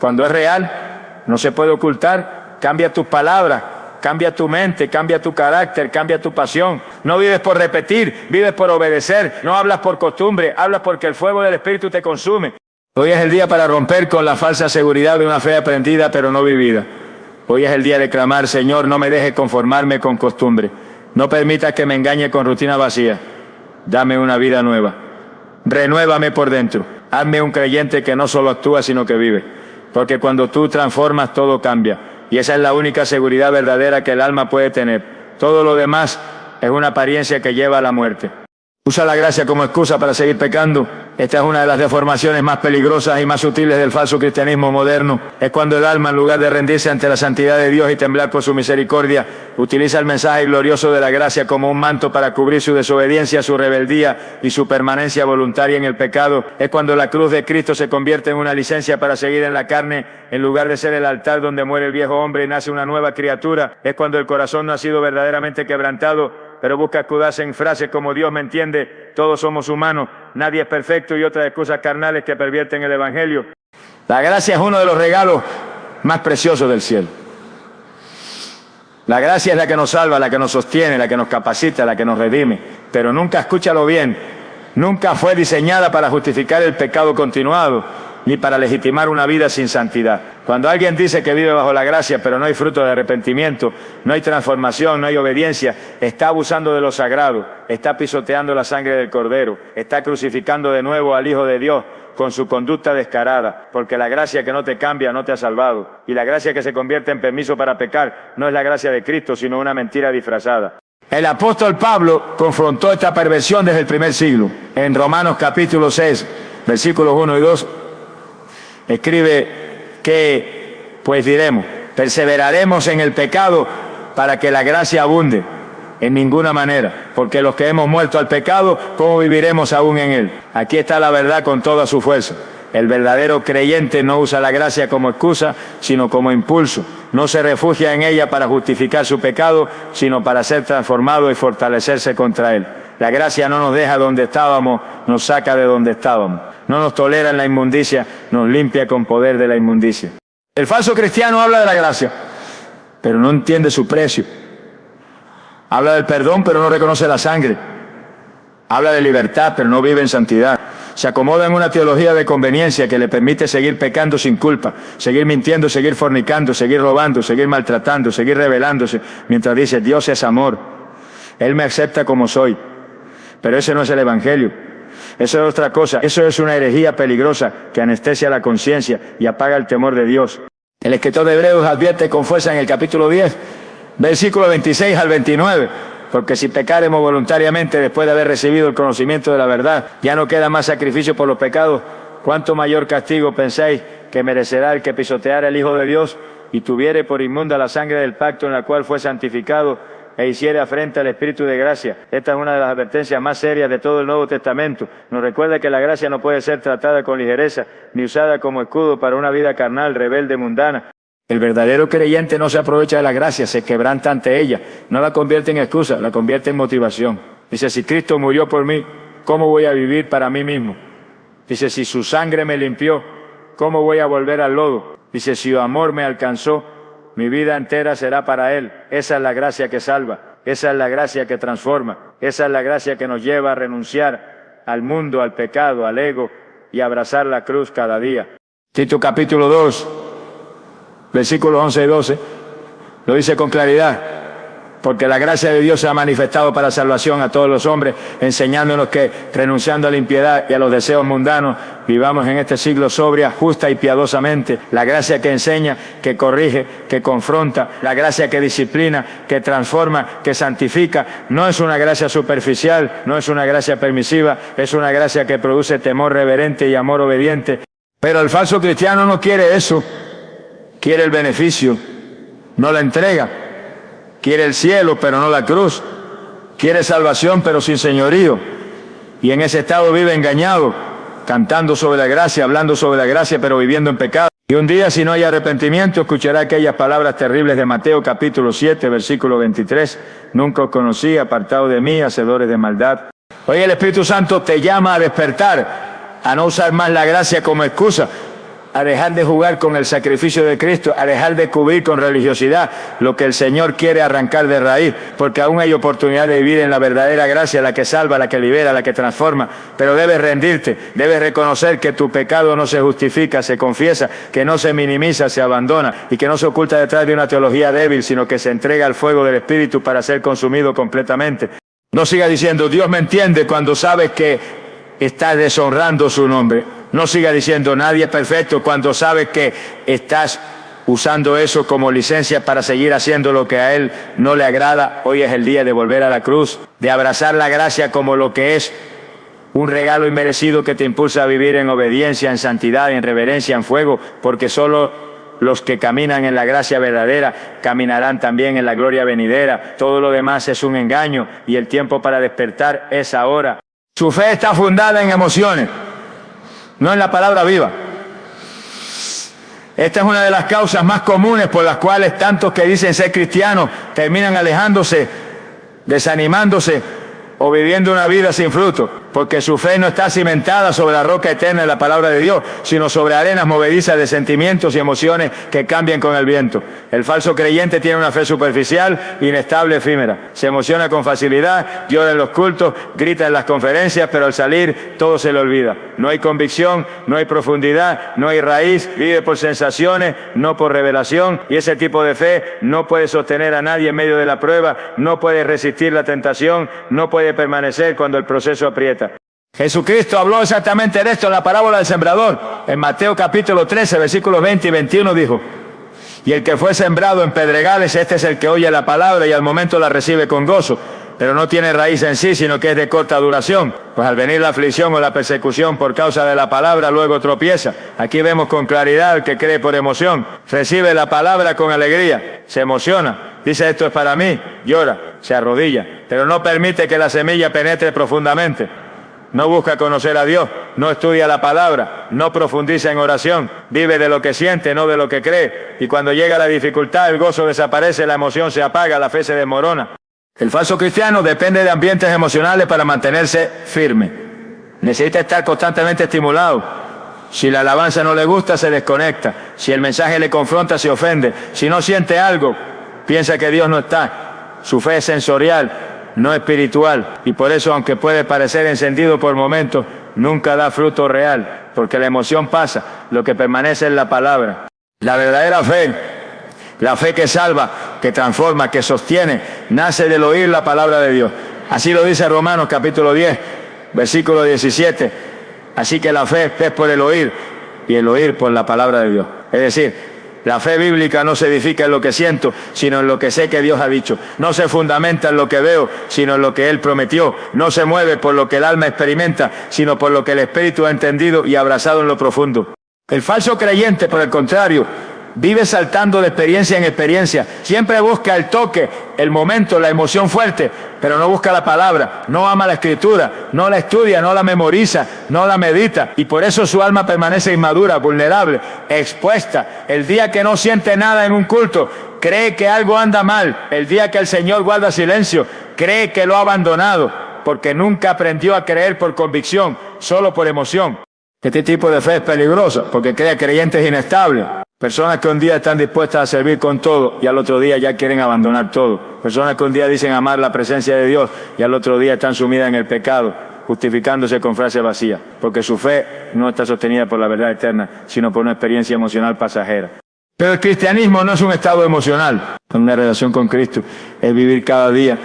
cuando es real, no se puede ocultar. Cambia tus palabras, cambia tu mente, cambia tu carácter, cambia tu pasión. No vives por repetir, vives por obedecer. No hablas por costumbre, hablas porque el fuego del Espíritu te consume. Hoy es el día para romper con la falsa seguridad de una fe aprendida pero no vivida. Hoy es el día de clamar: Señor, no me dejes conformarme con costumbre. No permitas que me engañe con rutina vacía. Dame una vida nueva. Renuévame por dentro. Hazme un creyente que no solo actúa, sino que vive. Porque cuando tú transformas, todo cambia. Y esa es la única seguridad verdadera que el alma puede tener. Todo lo demás es una apariencia que lleva a la muerte. Usa la gracia como excusa para seguir pecando. Esta es una de las deformaciones más peligrosas y más sutiles del falso cristianismo moderno. Es cuando el alma, en lugar de rendirse ante la santidad de Dios y temblar por su misericordia, utiliza el mensaje glorioso de la gracia como un manto para cubrir su desobediencia, su rebeldía y su permanencia voluntaria en el pecado. Es cuando la cruz de Cristo se convierte en una licencia para seguir en la carne, en lugar de ser el altar donde muere el viejo hombre y nace una nueva criatura. Es cuando el corazón no ha sido verdaderamente quebrantado, pero busca escudarse en frases como: Dios me entiende, todos somos humanos, nadie es perfecto, y otras excusas carnales que pervierten el Evangelio. La gracia es uno de los regalos más preciosos del cielo. La gracia es la que nos salva, la que nos sostiene, la que nos capacita, la que nos redime. Pero nunca, escúchalo bien, nunca fue diseñada para justificar el pecado continuado, ni para legitimar una vida sin santidad. Cuando alguien dice que vive bajo la gracia, pero no hay fruto de arrepentimiento, no hay transformación, no hay obediencia, está abusando de lo sagrado, está pisoteando la sangre del Cordero, está crucificando de nuevo al Hijo de Dios con su conducta descarada, porque la gracia que no te cambia no te ha salvado, y la gracia que se convierte en permiso para pecar no es la gracia de Cristo, sino una mentira disfrazada. El apóstol Pablo confrontó esta perversión desde el primer siglo. En Romanos capítulo 6, versículos 1 y 2, escribe que, pues diremos, perseveraremos en el pecado para que la gracia abunde. En ninguna manera, porque los que hemos muerto al pecado, ¿cómo viviremos aún en él? Aquí está la verdad con toda su fuerza. El verdadero creyente no usa la gracia como excusa, sino como impulso. No se refugia en ella para justificar su pecado, sino para ser transformado y fortalecerse contra él. La gracia no nos deja donde estábamos, nos saca de donde estábamos. No nos tolera en la inmundicia, nos limpia con poder de la inmundicia. El falso cristiano habla de la gracia, pero no entiende su precio. Habla del perdón, pero no reconoce la sangre. Habla de libertad, pero no vive en santidad. Se acomoda en una teología de conveniencia que le permite seguir pecando sin culpa, seguir mintiendo, seguir fornicando, seguir robando, seguir maltratando, seguir rebelándose, mientras dice, Dios es amor. Él me acepta como soy. Pero ese no es el Evangelio. Eso es otra cosa. Eso es una herejía peligrosa que anestesia la conciencia y apaga el temor de Dios. El escritor de Hebreos advierte con fuerza en el capítulo 10, versículo 26 al 29, porque si pecaremos voluntariamente después de haber recibido el conocimiento de la verdad, ya no queda más sacrificio por los pecados, ¿cuánto mayor castigo pensáis que merecerá el que pisoteara el Hijo de Dios y tuviere por inmunda la sangre del pacto en la cual fue santificado e hiciere afrenta al Espíritu de gracia? Esta es una de las advertencias más serias de todo el Nuevo Testamento. Nos recuerda que la gracia no puede ser tratada con ligereza, ni usada como escudo para una vida carnal, rebelde, mundana. El verdadero creyente no se aprovecha de la gracia, se quebranta ante ella, no la convierte en excusa, la convierte en motivación. Dice, si Cristo murió por mí, ¿cómo voy a vivir para mí mismo? Dice, si su sangre me limpió, ¿cómo voy a volver al lodo? Dice, si su amor me alcanzó, mi vida entera será para Él. Esa es la gracia que salva, esa es la gracia que transforma, esa es la gracia que nos lleva a renunciar al mundo, al pecado, al ego y abrazar la cruz cada día. Tito capítulo 2, versículos 11 y 12, lo dice con claridad, porque la gracia de Dios se ha manifestado para salvación a todos los hombres, enseñándonos que, renunciando a la impiedad y a los deseos mundanos, vivamos en este siglo sobria, justa y piadosamente. La gracia que enseña, que corrige, que confronta, la gracia que disciplina, que transforma, que santifica, no es una gracia superficial, no es una gracia permisiva, es una gracia que produce temor reverente y amor obediente. Pero el falso cristiano no quiere eso. Quiere el beneficio, no la entrega. Quiere el cielo, pero no la cruz. Quiere salvación, pero sin señorío. Y en ese estado vive engañado, cantando sobre la gracia, hablando sobre la gracia, pero viviendo en pecado. Y un día, si no hay arrepentimiento, escuchará aquellas palabras terribles de Mateo capítulo 7, versículo 23. Nunca os conocí, apartado de mí, hacedores de maldad. Hoy el Espíritu Santo te llama a despertar, a no usar más la gracia como excusa, a dejar de jugar con el sacrificio de Cristo, a dejar de cubrir con religiosidad lo que el Señor quiere arrancar de raíz, porque aún hay oportunidad de vivir en la verdadera gracia, la que salva, la que libera, la que transforma. Pero debes rendirte, debes reconocer que tu pecado no se justifica, se confiesa, que no se minimiza, se abandona y que no se oculta detrás de una teología débil, sino que se entrega al fuego del Espíritu para ser consumido completamente. No siga diciendo, Dios me entiende, cuando sabes que estás deshonrando su nombre. No siga diciendo, nadie es perfecto, cuando sabes que estás usando eso como licencia para seguir haciendo lo que a Él no le agrada. Hoy es el día de volver a la cruz, de abrazar la gracia como lo que es, un regalo inmerecido que te impulsa a vivir en obediencia, en santidad, en reverencia, en fuego, porque solo los que caminan en la gracia verdadera caminarán también en la gloria venidera. Todo lo demás es un engaño y el tiempo para despertar es ahora. Su fe está fundada en emociones, no en la palabra viva. Esta es una de las causas más comunes por las cuales tantos que dicen ser cristianos terminan alejándose, desanimándose o viviendo una vida sin fruto, porque su fe no está cimentada sobre la roca eterna de la palabra de Dios, sino sobre arenas movedizas de sentimientos y emociones que cambian con el viento. El falso creyente tiene una fe superficial, inestable, efímera. Se emociona con facilidad, llora en los cultos, grita en las conferencias, pero al salir todo se le olvida. No hay convicción, no hay profundidad, no hay raíz, vive por sensaciones, no por revelación, y ese tipo de fe no puede sostener a nadie en medio de la prueba, no puede resistir la tentación, no puede permanecer cuando el proceso aprieta. Jesucristo habló exactamente de esto en la parábola del sembrador. En Mateo capítulo 13, versículos 20 y 21 dijo, y el que fue sembrado en pedregales, este es el que oye la palabra y al momento la recibe con gozo, pero no tiene raíz en sí, sino que es de corta duración. Pues al venir la aflicción o la persecución por causa de la palabra, luego tropieza. Aquí vemos con claridad el que cree por emoción. Recibe la palabra con alegría, se emociona, dice esto es para mí, llora. se arrodilla, pero no permite que la semilla penetre profundamente. No busca conocer a Dios, no estudia la palabra, no profundiza en oración, vive de lo que siente, no de lo que cree. Y cuando llega la dificultad, el gozo desaparece, la emoción se apaga, la fe se desmorona. El falso cristiano depende de ambientes emocionales para mantenerse firme. Necesita estar constantemente estimulado. Si la alabanza no le gusta, se desconecta. Si el mensaje le confronta, se ofende. Si no siente algo, piensa que Dios no está. Su fe es sensorial, no espiritual. Y por eso, aunque puede parecer encendido por momentos, nunca da fruto real. Porque la emoción pasa, lo que permanece es la palabra. La verdadera fe, la fe que salva, que transforma, que sostiene, nace del oír la palabra de Dios. Así lo dice Romanos capítulo 10, versículo 17. Así que la fe es por el oír, y el oír por la palabra de Dios. Es decir, la fe bíblica no se edifica en lo que siento, sino en lo que sé que Dios ha dicho. No se fundamenta en lo que veo, sino en lo que Él prometió. No se mueve por lo que el alma experimenta, sino por lo que el espíritu ha entendido y abrazado en lo profundo. El falso creyente, por el contrario, vive saltando de experiencia en experiencia. Siempre busca el toque, el momento, la emoción fuerte, pero no busca la palabra, no ama la escritura, no la estudia, no la memoriza, no la medita. Y por eso su alma permanece inmadura, vulnerable, expuesta. El día que no siente nada en un culto, cree que algo anda mal. El día que el Señor guarda silencio, cree que lo ha abandonado, porque nunca aprendió a creer por convicción, solo por emoción. Este tipo de fe es peligrosa, porque crea creyentes inestables. Personas que un día están dispuestas a servir con todo y al otro día ya quieren abandonar todo. Personas que un día dicen amar la presencia de Dios y al otro día están sumidas en el pecado, justificándose con frases vacías, porque su fe no está sostenida por la verdad eterna, sino por una experiencia emocional pasajera. Pero el cristianismo no es un estado emocional, es una relación con Cristo, es vivir cada día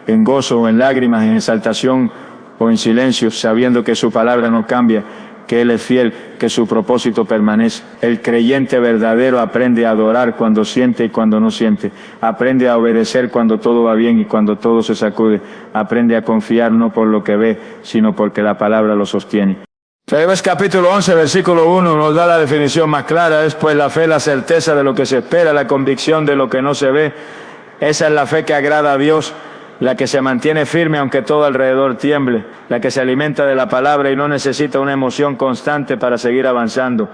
en gozo o en lágrimas, en exaltación o en silencio, sabiendo que su palabra no cambia, que Él es fiel, que su propósito permanece. El creyente verdadero aprende a adorar cuando siente y cuando no siente. Aprende a obedecer cuando todo va bien y cuando todo se sacude. Aprende a confiar no por lo que ve, sino porque la palabra lo sostiene. Proverbios capítulo 11, versículo 1 nos da la definición más clara. Es pues la fe, la certeza de lo que se espera, la convicción de lo que no se ve. Esa es la fe que agrada a Dios. La que se mantiene firme aunque todo alrededor tiemble, la que se alimenta de la palabra y no necesita una emoción constante para seguir avanzando.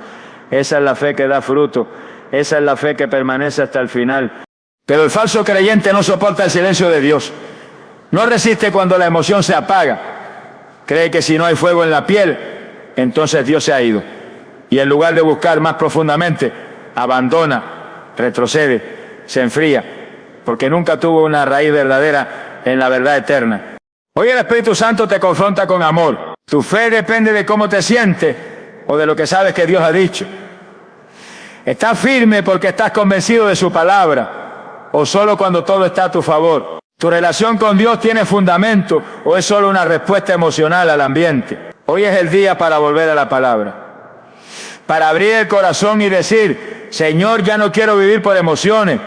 Esa es la fe que da fruto, esa es la fe que permanece hasta el final. Pero el falso creyente no soporta el silencio de Dios, no resiste cuando la emoción se apaga, cree que si no hay fuego en la piel, entonces Dios se ha ido. Y en lugar de buscar más profundamente, abandona, retrocede, se enfría, porque nunca tuvo una raíz verdadera en la verdad eterna. Hoy el Espíritu Santo te confronta con amor. Tu fe depende de cómo te sientes o de lo que sabes que Dios ha dicho. ¿Estás firme porque estás convencido de su palabra o solo cuando todo está a tu favor? ¿Tu relación con Dios tiene fundamento o es solo una respuesta emocional al ambiente? Hoy es el día para volver a la palabra, para abrir el corazón y decir: Señor, ya no quiero vivir por emociones,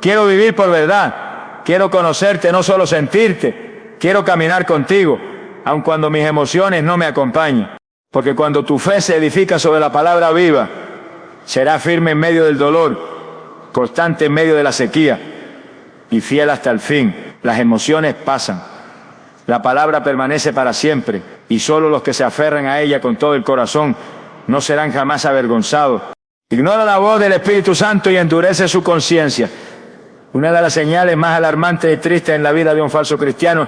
quiero vivir por verdad. Quiero conocerte, no solo sentirte. Quiero caminar contigo, aun cuando mis emociones no me acompañen. Porque cuando tu fe se edifica sobre la palabra viva, será firme en medio del dolor, constante en medio de la sequía y fiel hasta el fin. Las emociones pasan. La palabra permanece para siempre y solo los que se aferran a ella con todo el corazón no serán jamás avergonzados. Ignora la voz del Espíritu Santo y endurece su conciencia. Una de las señales más alarmantes y tristes en la vida de un falso cristiano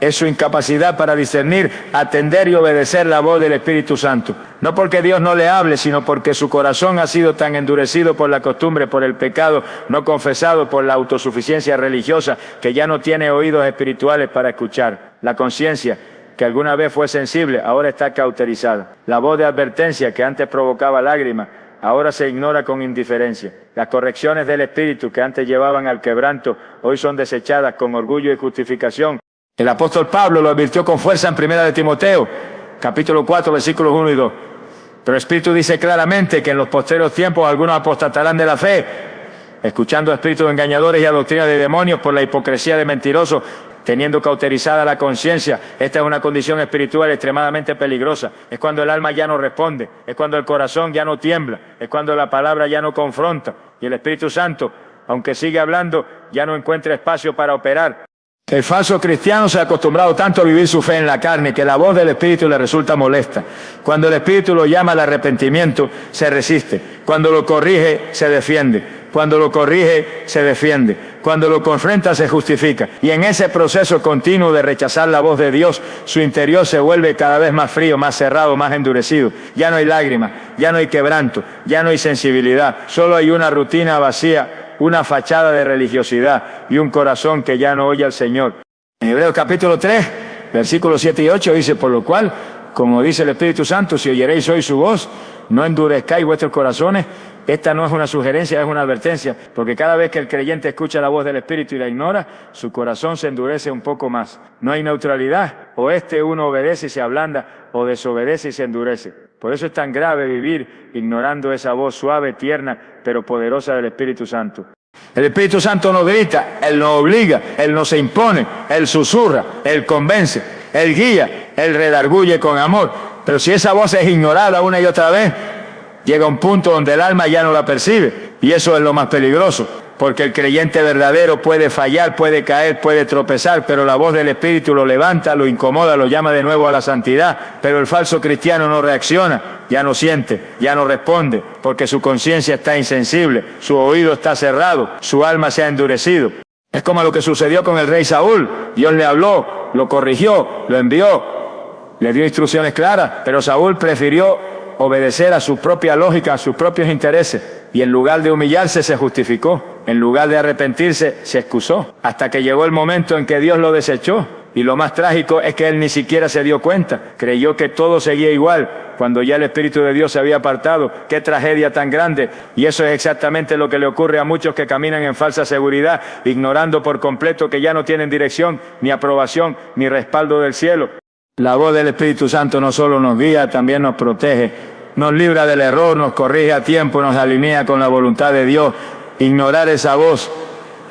es su incapacidad para discernir, atender y obedecer la voz del Espíritu Santo. No porque Dios no le hable, sino porque su corazón ha sido tan endurecido por la costumbre, por el pecado no confesado, por la autosuficiencia religiosa, que ya no tiene oídos espirituales para escuchar. La conciencia, que alguna vez fue sensible, ahora está cauterizada. La voz de advertencia, que antes provocaba lágrimas, ahora se ignora con indiferencia. Las correcciones del Espíritu que antes llevaban al quebranto, hoy son desechadas con orgullo y justificación. El apóstol Pablo lo advirtió con fuerza en 1 de Timoteo, capítulo 4, versículos 1 y 2. Pero el Espíritu dice claramente que en los postreros tiempos algunos apostatarán de la fe, escuchando a espíritus engañadores y a doctrina de demonios por la hipocresía de mentirosos, teniendo cauterizada la conciencia. Esta es una condición espiritual extremadamente peligrosa. Es cuando el alma ya no responde, es cuando el corazón ya no tiembla, es cuando la palabra ya no confronta y el Espíritu Santo, aunque sigue hablando, ya no encuentra espacio para operar. El falso cristiano se ha acostumbrado tanto a vivir su fe en la carne que la voz del Espíritu le resulta molesta. Cuando el Espíritu lo llama al arrepentimiento, se resiste. Cuando lo corrige, se defiende. Cuando lo corrige, se defiende. Cuando lo confronta, se justifica. Y en ese proceso continuo de rechazar la voz de Dios, su interior se vuelve cada vez más frío, más cerrado, más endurecido. Ya no hay lágrimas, ya no hay quebranto, ya no hay sensibilidad. Solo hay una rutina vacía, una fachada de religiosidad y un corazón que ya no oye al Señor. En Hebreos capítulo 3, versículos 7 y 8 dice: por lo cual, como dice el Espíritu Santo, si oyeréis hoy su voz, no endurezcáis vuestros corazones. Esta no es una sugerencia, es una advertencia, porque cada vez que el creyente escucha la voz del Espíritu y la ignora, su corazón se endurece un poco más. No hay neutralidad, o uno obedece y se ablanda, o desobedece y se endurece. Por eso es tan grave vivir ignorando esa voz suave, tierna, pero poderosa del Espíritu Santo. El Espíritu Santo no grita, Él no obliga, Él no se impone, Él susurra, Él convence, Él guía, Él redarguye con amor. Pero si esa voz es ignorada una y otra vez, llega un punto donde el alma ya no la percibe, y eso es lo más peligroso, porque el creyente verdadero puede fallar, puede caer, puede tropezar, pero la voz del Espíritu lo levanta, lo incomoda, lo llama de nuevo a la santidad. Pero el falso cristiano no reacciona, ya no siente, ya no responde, porque su conciencia está insensible, su oído está cerrado, su alma se ha endurecido. Es como lo que sucedió con el rey Saúl. Dios le habló, lo corrigió, lo envió, le dio instrucciones claras, pero Saúl prefirió obedecer a su propia lógica, a sus propios intereses, y en lugar de humillarse se justificó, en lugar de arrepentirse se excusó, hasta que llegó el momento en que Dios lo desechó. Y lo más trágico es que él ni siquiera se dio cuenta, creyó que todo seguía igual, cuando ya el Espíritu de Dios se había apartado. ¡Qué tragedia tan grande! Y eso es exactamente lo que le ocurre a muchos que caminan en falsa seguridad, ignorando por completo que ya no tienen dirección, ni aprobación, ni respaldo del cielo. La voz del Espíritu Santo no solo nos guía, también nos protege, nos libra del error, nos corrige a tiempo, nos alinea con la voluntad de Dios. Ignorar esa voz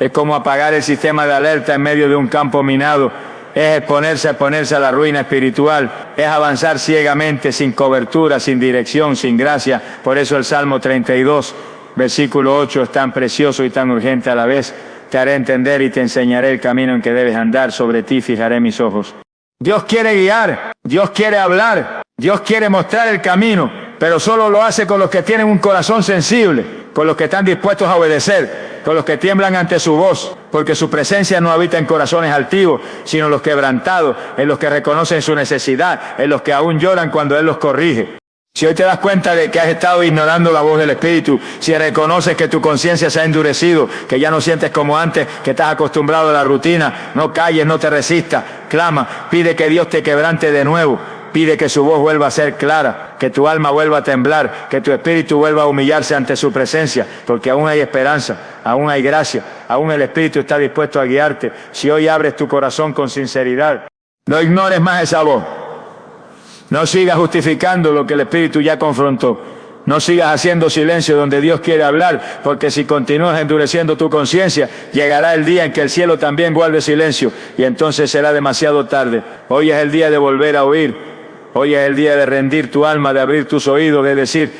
es como apagar el sistema de alerta en medio de un campo minado, es exponerse a la ruina espiritual, es avanzar ciegamente, sin cobertura, sin dirección, sin gracia. Por eso el Salmo 32, versículo 8 es tan precioso y tan urgente a la vez. Te haré entender y te enseñaré el camino en que debes andar, sobre ti fijaré mis ojos. Dios quiere guiar, Dios quiere hablar, Dios quiere mostrar el camino, pero solo lo hace con los que tienen un corazón sensible, con los que están dispuestos a obedecer, con los que tiemblan ante su voz, porque su presencia no habita en corazones altivos, sino los quebrantados, en los que reconocen su necesidad, en los que aún lloran cuando Él los corrige. Si hoy te das cuenta de que has estado ignorando la voz del Espíritu, si reconoces que tu conciencia se ha endurecido, que ya no sientes como antes, que estás acostumbrado a la rutina, no calles, no te resistas, clama, pide que Dios te quebrante de nuevo, pide que su voz vuelva a ser clara, que tu alma vuelva a temblar, que tu espíritu vuelva a humillarse ante su presencia, porque aún hay esperanza, aún hay gracia, aún el Espíritu está dispuesto a guiarte. Si hoy abres tu corazón con sinceridad, no ignores más esa voz. No sigas justificando lo que el Espíritu ya confrontó. No sigas haciendo silencio donde Dios quiere hablar, porque si continúas endureciendo tu conciencia, llegará el día en que el cielo también guarde silencio, y entonces será demasiado tarde. Hoy es el día de volver a oír. Hoy es el día de rendir tu alma, de abrir tus oídos, de decir: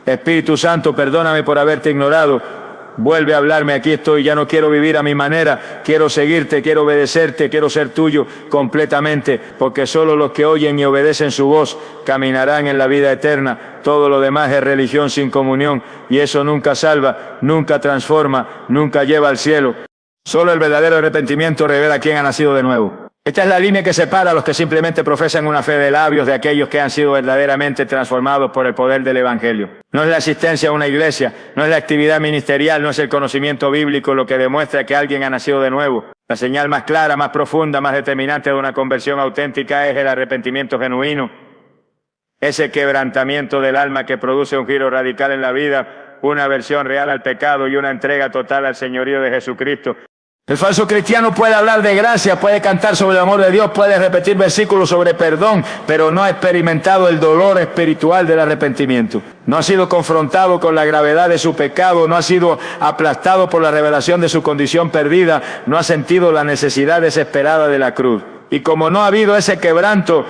Espíritu Santo, perdóname por haberte ignorado. Vuelve a hablarme, aquí estoy, ya no quiero vivir a mi manera, quiero seguirte, quiero obedecerte, quiero ser tuyo completamente, porque solo los que oyen y obedecen su voz caminarán en la vida eterna. Todo lo demás es religión sin comunión, y eso nunca salva, nunca transforma, nunca lleva al cielo. Solo el verdadero arrepentimiento revela quién ha nacido de nuevo. Esta es la línea que separa a los que simplemente profesan una fe de labios de aquellos que han sido verdaderamente transformados por el poder del Evangelio. No es la asistencia a una iglesia, no es la actividad ministerial, no es el conocimiento bíblico lo que demuestra que alguien ha nacido de nuevo. La señal más clara, más profunda, más determinante de una conversión auténtica es el arrepentimiento genuino. Ese quebrantamiento del alma que produce un giro radical en la vida, una aversión real al pecado y una entrega total al señorío de Jesucristo. El falso cristiano puede hablar de gracia, puede cantar sobre el amor de Dios, puede repetir versículos sobre perdón, pero no ha experimentado el dolor espiritual del arrepentimiento. No ha sido confrontado con la gravedad de su pecado, no ha sido aplastado por la revelación de su condición perdida, no ha sentido la necesidad desesperada de la cruz. Y como no ha habido ese quebranto,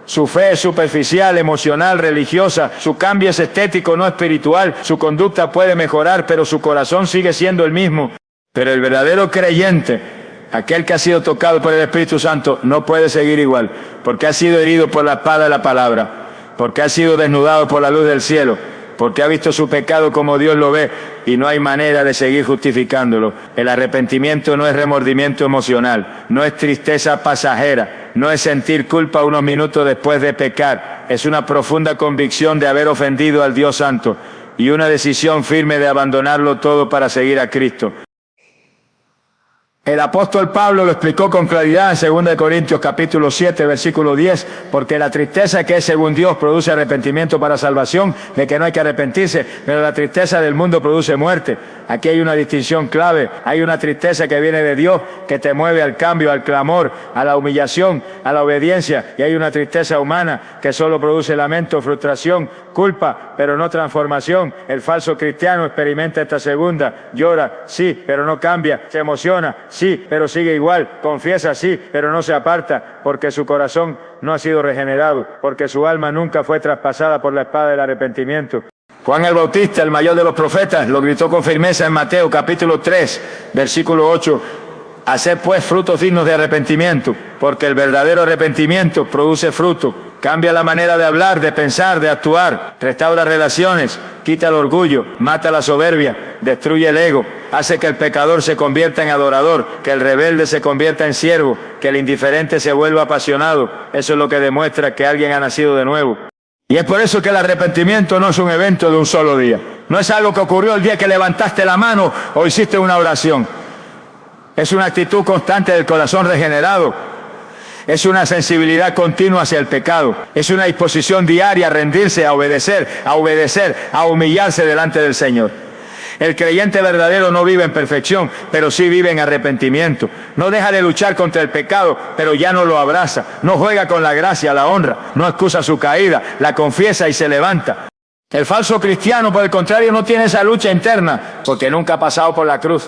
su fe es superficial, emocional, religiosa, su cambio es estético, no espiritual, su conducta puede mejorar, pero su corazón sigue siendo el mismo. Pero el verdadero creyente Aquel que ha sido tocado por el Espíritu Santo no puede seguir igual, porque ha sido herido por la espada de la palabra, porque ha sido desnudado por la luz del cielo, porque ha visto su pecado como Dios lo ve y no hay manera de seguir justificándolo. El arrepentimiento no es remordimiento emocional, no es tristeza pasajera, no es sentir culpa unos minutos después de pecar, es una profunda convicción de haber ofendido al Dios Santo y una decisión firme de abandonarlo todo para seguir a Cristo. El apóstol Pablo lo explicó con claridad en 2 Corintios capítulo 7, versículo 10, porque la tristeza que es según Dios produce arrepentimiento para salvación, de que no hay que arrepentirse, pero la tristeza del mundo produce muerte. Aquí hay una distinción clave, hay una tristeza que viene de Dios, que te mueve al cambio, al clamor, a la humillación, a la obediencia, y hay una tristeza humana que solo produce lamento, frustración, culpa, pero no transformación. El falso cristiano experimenta esta segunda, llora, sí, pero no cambia, se emociona, sí, pero sigue igual, confiesa, sí, pero no se aparta, porque su corazón no ha sido regenerado, porque su alma nunca fue traspasada por la espada del arrepentimiento. Juan el Bautista, el mayor de los profetas, lo gritó con firmeza en Mateo capítulo 3, versículo 8, haced pues frutos dignos de arrepentimiento, porque el verdadero arrepentimiento produce fruto. Cambia la manera de hablar, de pensar, de actuar, restaura relaciones, quita el orgullo, mata la soberbia, destruye el ego, hace que el pecador se convierta en adorador, que el rebelde se convierta en siervo, que el indiferente se vuelva apasionado. Eso es lo que demuestra que alguien ha nacido de nuevo. Y es por eso que el arrepentimiento no es un evento de un solo día. No es algo que ocurrió el día que levantaste la mano o hiciste una oración. Es una actitud constante del corazón regenerado. Es una sensibilidad continua hacia el pecado. Es una disposición diaria a rendirse, a obedecer, a humillarse delante del Señor. El creyente verdadero no vive en perfección, pero sí vive en arrepentimiento. No deja de luchar contra el pecado, pero ya no lo abraza. No juega con la gracia, la honra. No excusa su caída, la confiesa y se levanta. El falso cristiano, por el contrario, no tiene esa lucha interna, porque nunca ha pasado por la cruz.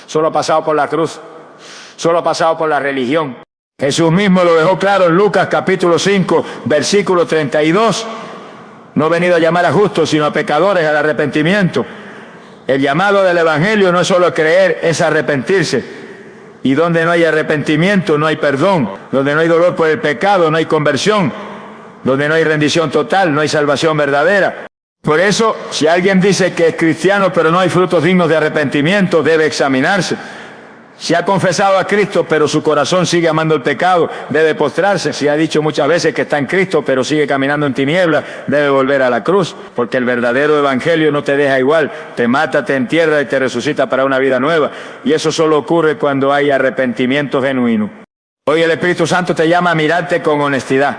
Solo ha pasado por la cruz. Solo ha pasado por la religión. Jesús mismo lo dejó claro en Lucas capítulo 5, versículo 32. No he venido a llamar a justos, sino a pecadores al arrepentimiento. El llamado del Evangelio no es solo creer, es arrepentirse. Y donde no hay arrepentimiento, no hay perdón. Donde no hay dolor por el pecado, no hay conversión. Donde no hay rendición total, no hay salvación verdadera. Por eso, si alguien dice que es cristiano, pero no hay frutos dignos de arrepentimiento, debe examinarse. Si ha confesado a Cristo, pero su corazón sigue amando el pecado, debe postrarse. Si ha dicho muchas veces que está en Cristo, pero sigue caminando en tinieblas, debe volver a la cruz. Porque el verdadero evangelio no te deja igual. Te mata, te entierra y te resucita para una vida nueva. Y eso solo ocurre cuando hay arrepentimiento genuino. Hoy el Espíritu Santo te llama a mirarte con honestidad.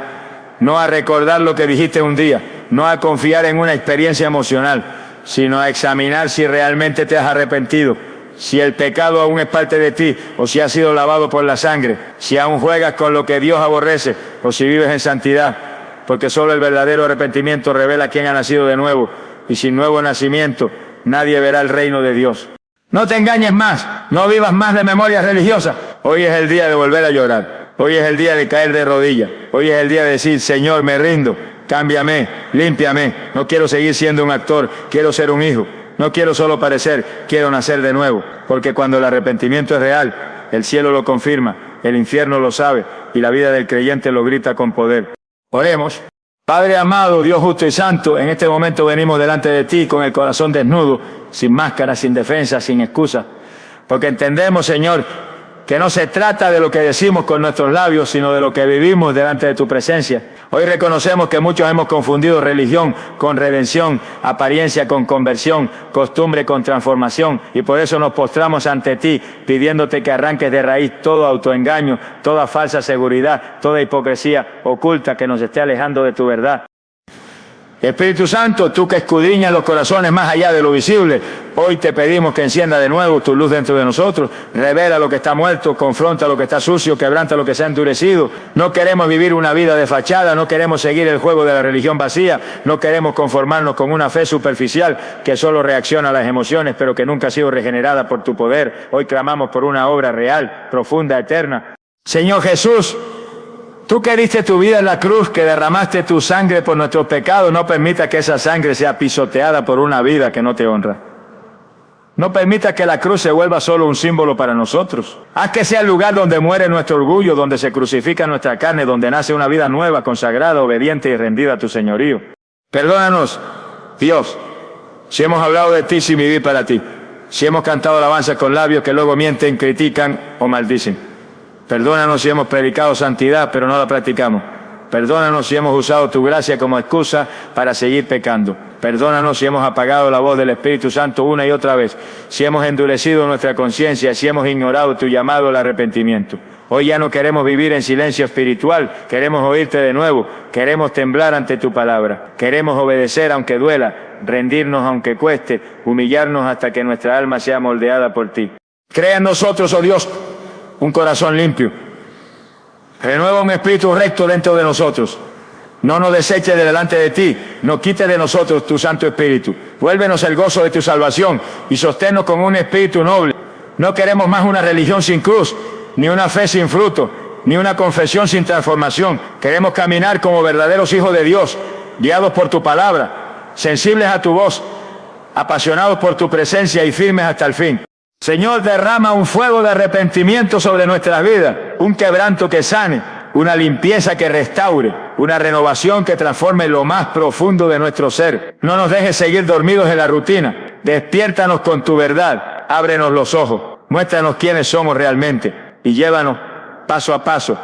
No a recordar lo que dijiste un día. No a confiar en una experiencia emocional, sino a examinar si realmente te has arrepentido. Si el pecado aún es parte de ti, o si has sido lavado por la sangre, si aún juegas con lo que Dios aborrece, o si vives en santidad, porque solo el verdadero arrepentimiento revela quién ha nacido de nuevo, y sin nuevo nacimiento nadie verá el reino de Dios. No te engañes más, no vivas más de memorias religiosas. Hoy es el día de volver a llorar, hoy es el día de caer de rodillas, hoy es el día de decir, Señor, me rindo, cámbiame, límpiame, no quiero seguir siendo un actor, quiero ser un hijo. No quiero solo parecer, quiero nacer de nuevo, porque cuando el arrepentimiento es real, el cielo lo confirma, el infierno lo sabe y la vida del creyente lo grita con poder. Oremos. Padre amado, Dios justo y santo, en este momento venimos delante de ti con el corazón desnudo, sin máscara, sin defensa, sin excusa, porque entendemos, Señor, que no se trata de lo que decimos con nuestros labios, sino de lo que vivimos delante de tu presencia. Hoy reconocemos que muchos hemos confundido religión con redención, apariencia con conversión, costumbre con transformación, y por eso nos postramos ante ti, pidiéndote que arranques de raíz todo autoengaño, toda falsa seguridad, toda hipocresía oculta que nos esté alejando de tu verdad. Espíritu Santo, tú que escudriñas los corazones más allá de lo visible, hoy te pedimos que encienda de nuevo tu luz dentro de nosotros, revela lo que está muerto, confronta lo que está sucio, quebranta lo que se ha endurecido. No queremos vivir una vida de fachada, no queremos seguir el juego de la religión vacía, no queremos conformarnos con una fe superficial que solo reacciona a las emociones, pero que nunca ha sido regenerada por tu poder. Hoy clamamos por una obra real, profunda, eterna. Señor Jesús, tú que diste tu vida en la cruz, que derramaste tu sangre por nuestros pecados, no permita que esa sangre sea pisoteada por una vida que no te honra. No permita que la cruz se vuelva solo un símbolo para nosotros. Haz que sea el lugar donde muere nuestro orgullo, donde se crucifica nuestra carne, donde nace una vida nueva, consagrada, obediente y rendida a tu señorío. Perdónanos, Dios, si hemos hablado de ti sin vivir para ti, si hemos cantado alabanzas con labios que luego mienten, critican o maldicen. Perdónanos si hemos predicado santidad, pero no la practicamos. Perdónanos si hemos usado tu gracia como excusa para seguir pecando. Perdónanos si hemos apagado la voz del Espíritu Santo una y otra vez, si hemos endurecido nuestra conciencia, si hemos ignorado tu llamado al arrepentimiento. Hoy ya no queremos vivir en silencio espiritual, queremos oírte de nuevo, queremos temblar ante tu palabra, queremos obedecer aunque duela, rendirnos aunque cueste, humillarnos hasta que nuestra alma sea moldeada por ti. Crea en nosotros, oh Dios, un corazón limpio. Renueva un espíritu recto dentro de nosotros. No nos deseches de delante de ti, no quites de nosotros tu Santo Espíritu. Vuélvenos el gozo de tu salvación y sosténnos con un espíritu noble. No queremos más una religión sin cruz, ni una fe sin fruto, ni una confesión sin transformación. Queremos caminar como verdaderos hijos de Dios, guiados por tu palabra, sensibles a tu voz, apasionados por tu presencia y firmes hasta el fin. Señor, derrama un fuego de arrepentimiento sobre nuestras vidas, un quebranto que sane, una limpieza que restaure, una renovación que transforme lo más profundo de nuestro ser. No nos dejes seguir dormidos en la rutina, despiértanos con tu verdad, ábrenos los ojos, muéstranos quiénes somos realmente y llévanos paso a paso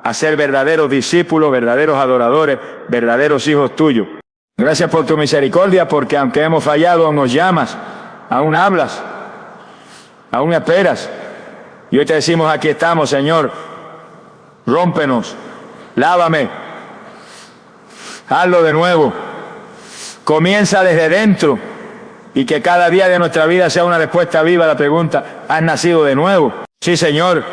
a ser verdaderos discípulos, verdaderos adoradores, verdaderos hijos tuyos. Gracias por tu misericordia, porque aunque hemos fallado, aún nos llamas, aún hablas, aún esperas. Y hoy te decimos, aquí estamos, Señor. Rómpenos, lávame, hazlo de nuevo. Comienza desde dentro y que cada día de nuestra vida sea una respuesta viva a la pregunta, ¿has nacido de nuevo? Sí, Señor,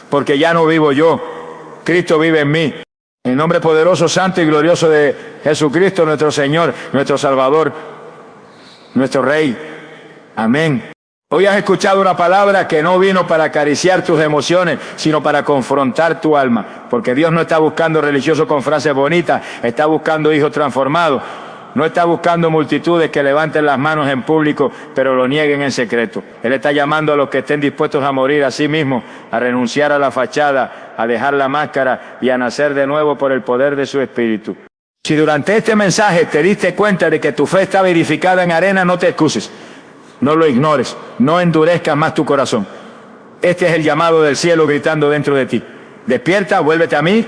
porque ya no vivo yo, Cristo vive en mí. En el nombre poderoso, santo y glorioso de Jesucristo, nuestro Señor, nuestro Salvador, nuestro Rey. Amén. Hoy has escuchado una palabra que no vino para acariciar tus emociones, sino para confrontar tu alma. Porque Dios no está buscando religiosos con frases bonitas, está buscando hijos transformados. No está buscando multitudes que levanten las manos en público, pero lo nieguen en secreto. Él está llamando a los que estén dispuestos a morir a sí mismos, a renunciar a la fachada, a dejar la máscara y a nacer de nuevo por el poder de su Espíritu. Si durante este mensaje te diste cuenta de que tu fe está verificada en arena, no te excuses. No lo ignores, no endurezcas más tu corazón. Este es el llamado del cielo gritando dentro de ti. Despierta, vuélvete a mí,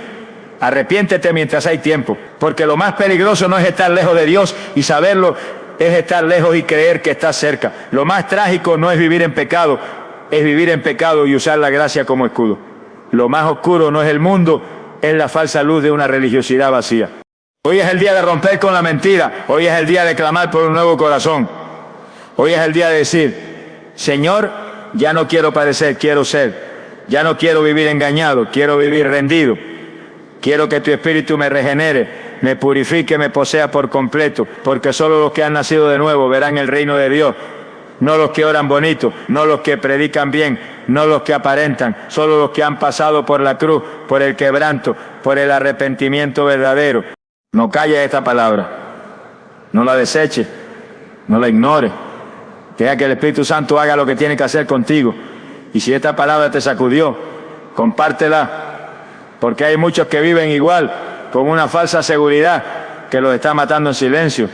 arrepiéntete mientras hay tiempo, porque lo más peligroso no es estar lejos de Dios y saberlo, es estar lejos y creer que estás cerca. Lo más trágico no es vivir en pecado, es vivir en pecado y usar la gracia como escudo. Lo más oscuro no es el mundo, es la falsa luz de una religiosidad vacía. Hoy es el día de romper con la mentira, hoy es el día de clamar por un nuevo corazón. Hoy es el día de decir, Señor, ya no quiero padecer, quiero ser. Ya no quiero vivir engañado, quiero vivir rendido. Quiero que tu Espíritu me regenere, me purifique, me posea por completo, porque solo los que han nacido de nuevo verán el reino de Dios. No los que oran bonito, no los que predican bien, no los que aparentan, solo los que han pasado por la cruz, por el quebranto, por el arrepentimiento verdadero. No calles esta palabra, no la deseches, no la ignores. Deja que el Espíritu Santo haga lo que tiene que hacer contigo. Y si esta palabra te sacudió, compártela. Porque hay muchos que viven igual, con una falsa seguridad que los está matando en silencio.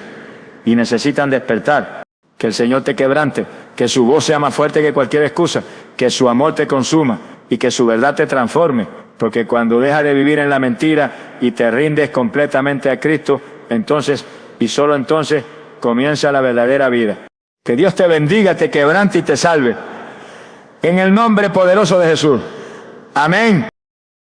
Y necesitan despertar. Que el Señor te quebrante. Que su voz sea más fuerte que cualquier excusa. Que su amor te consuma. Y que su verdad te transforme. Porque cuando dejas de vivir en la mentira y te rindes completamente a Cristo, entonces, y solo entonces, comienza la verdadera vida. Que Dios te bendiga, te quebrante y te salve. En el nombre poderoso de Jesús. Amén.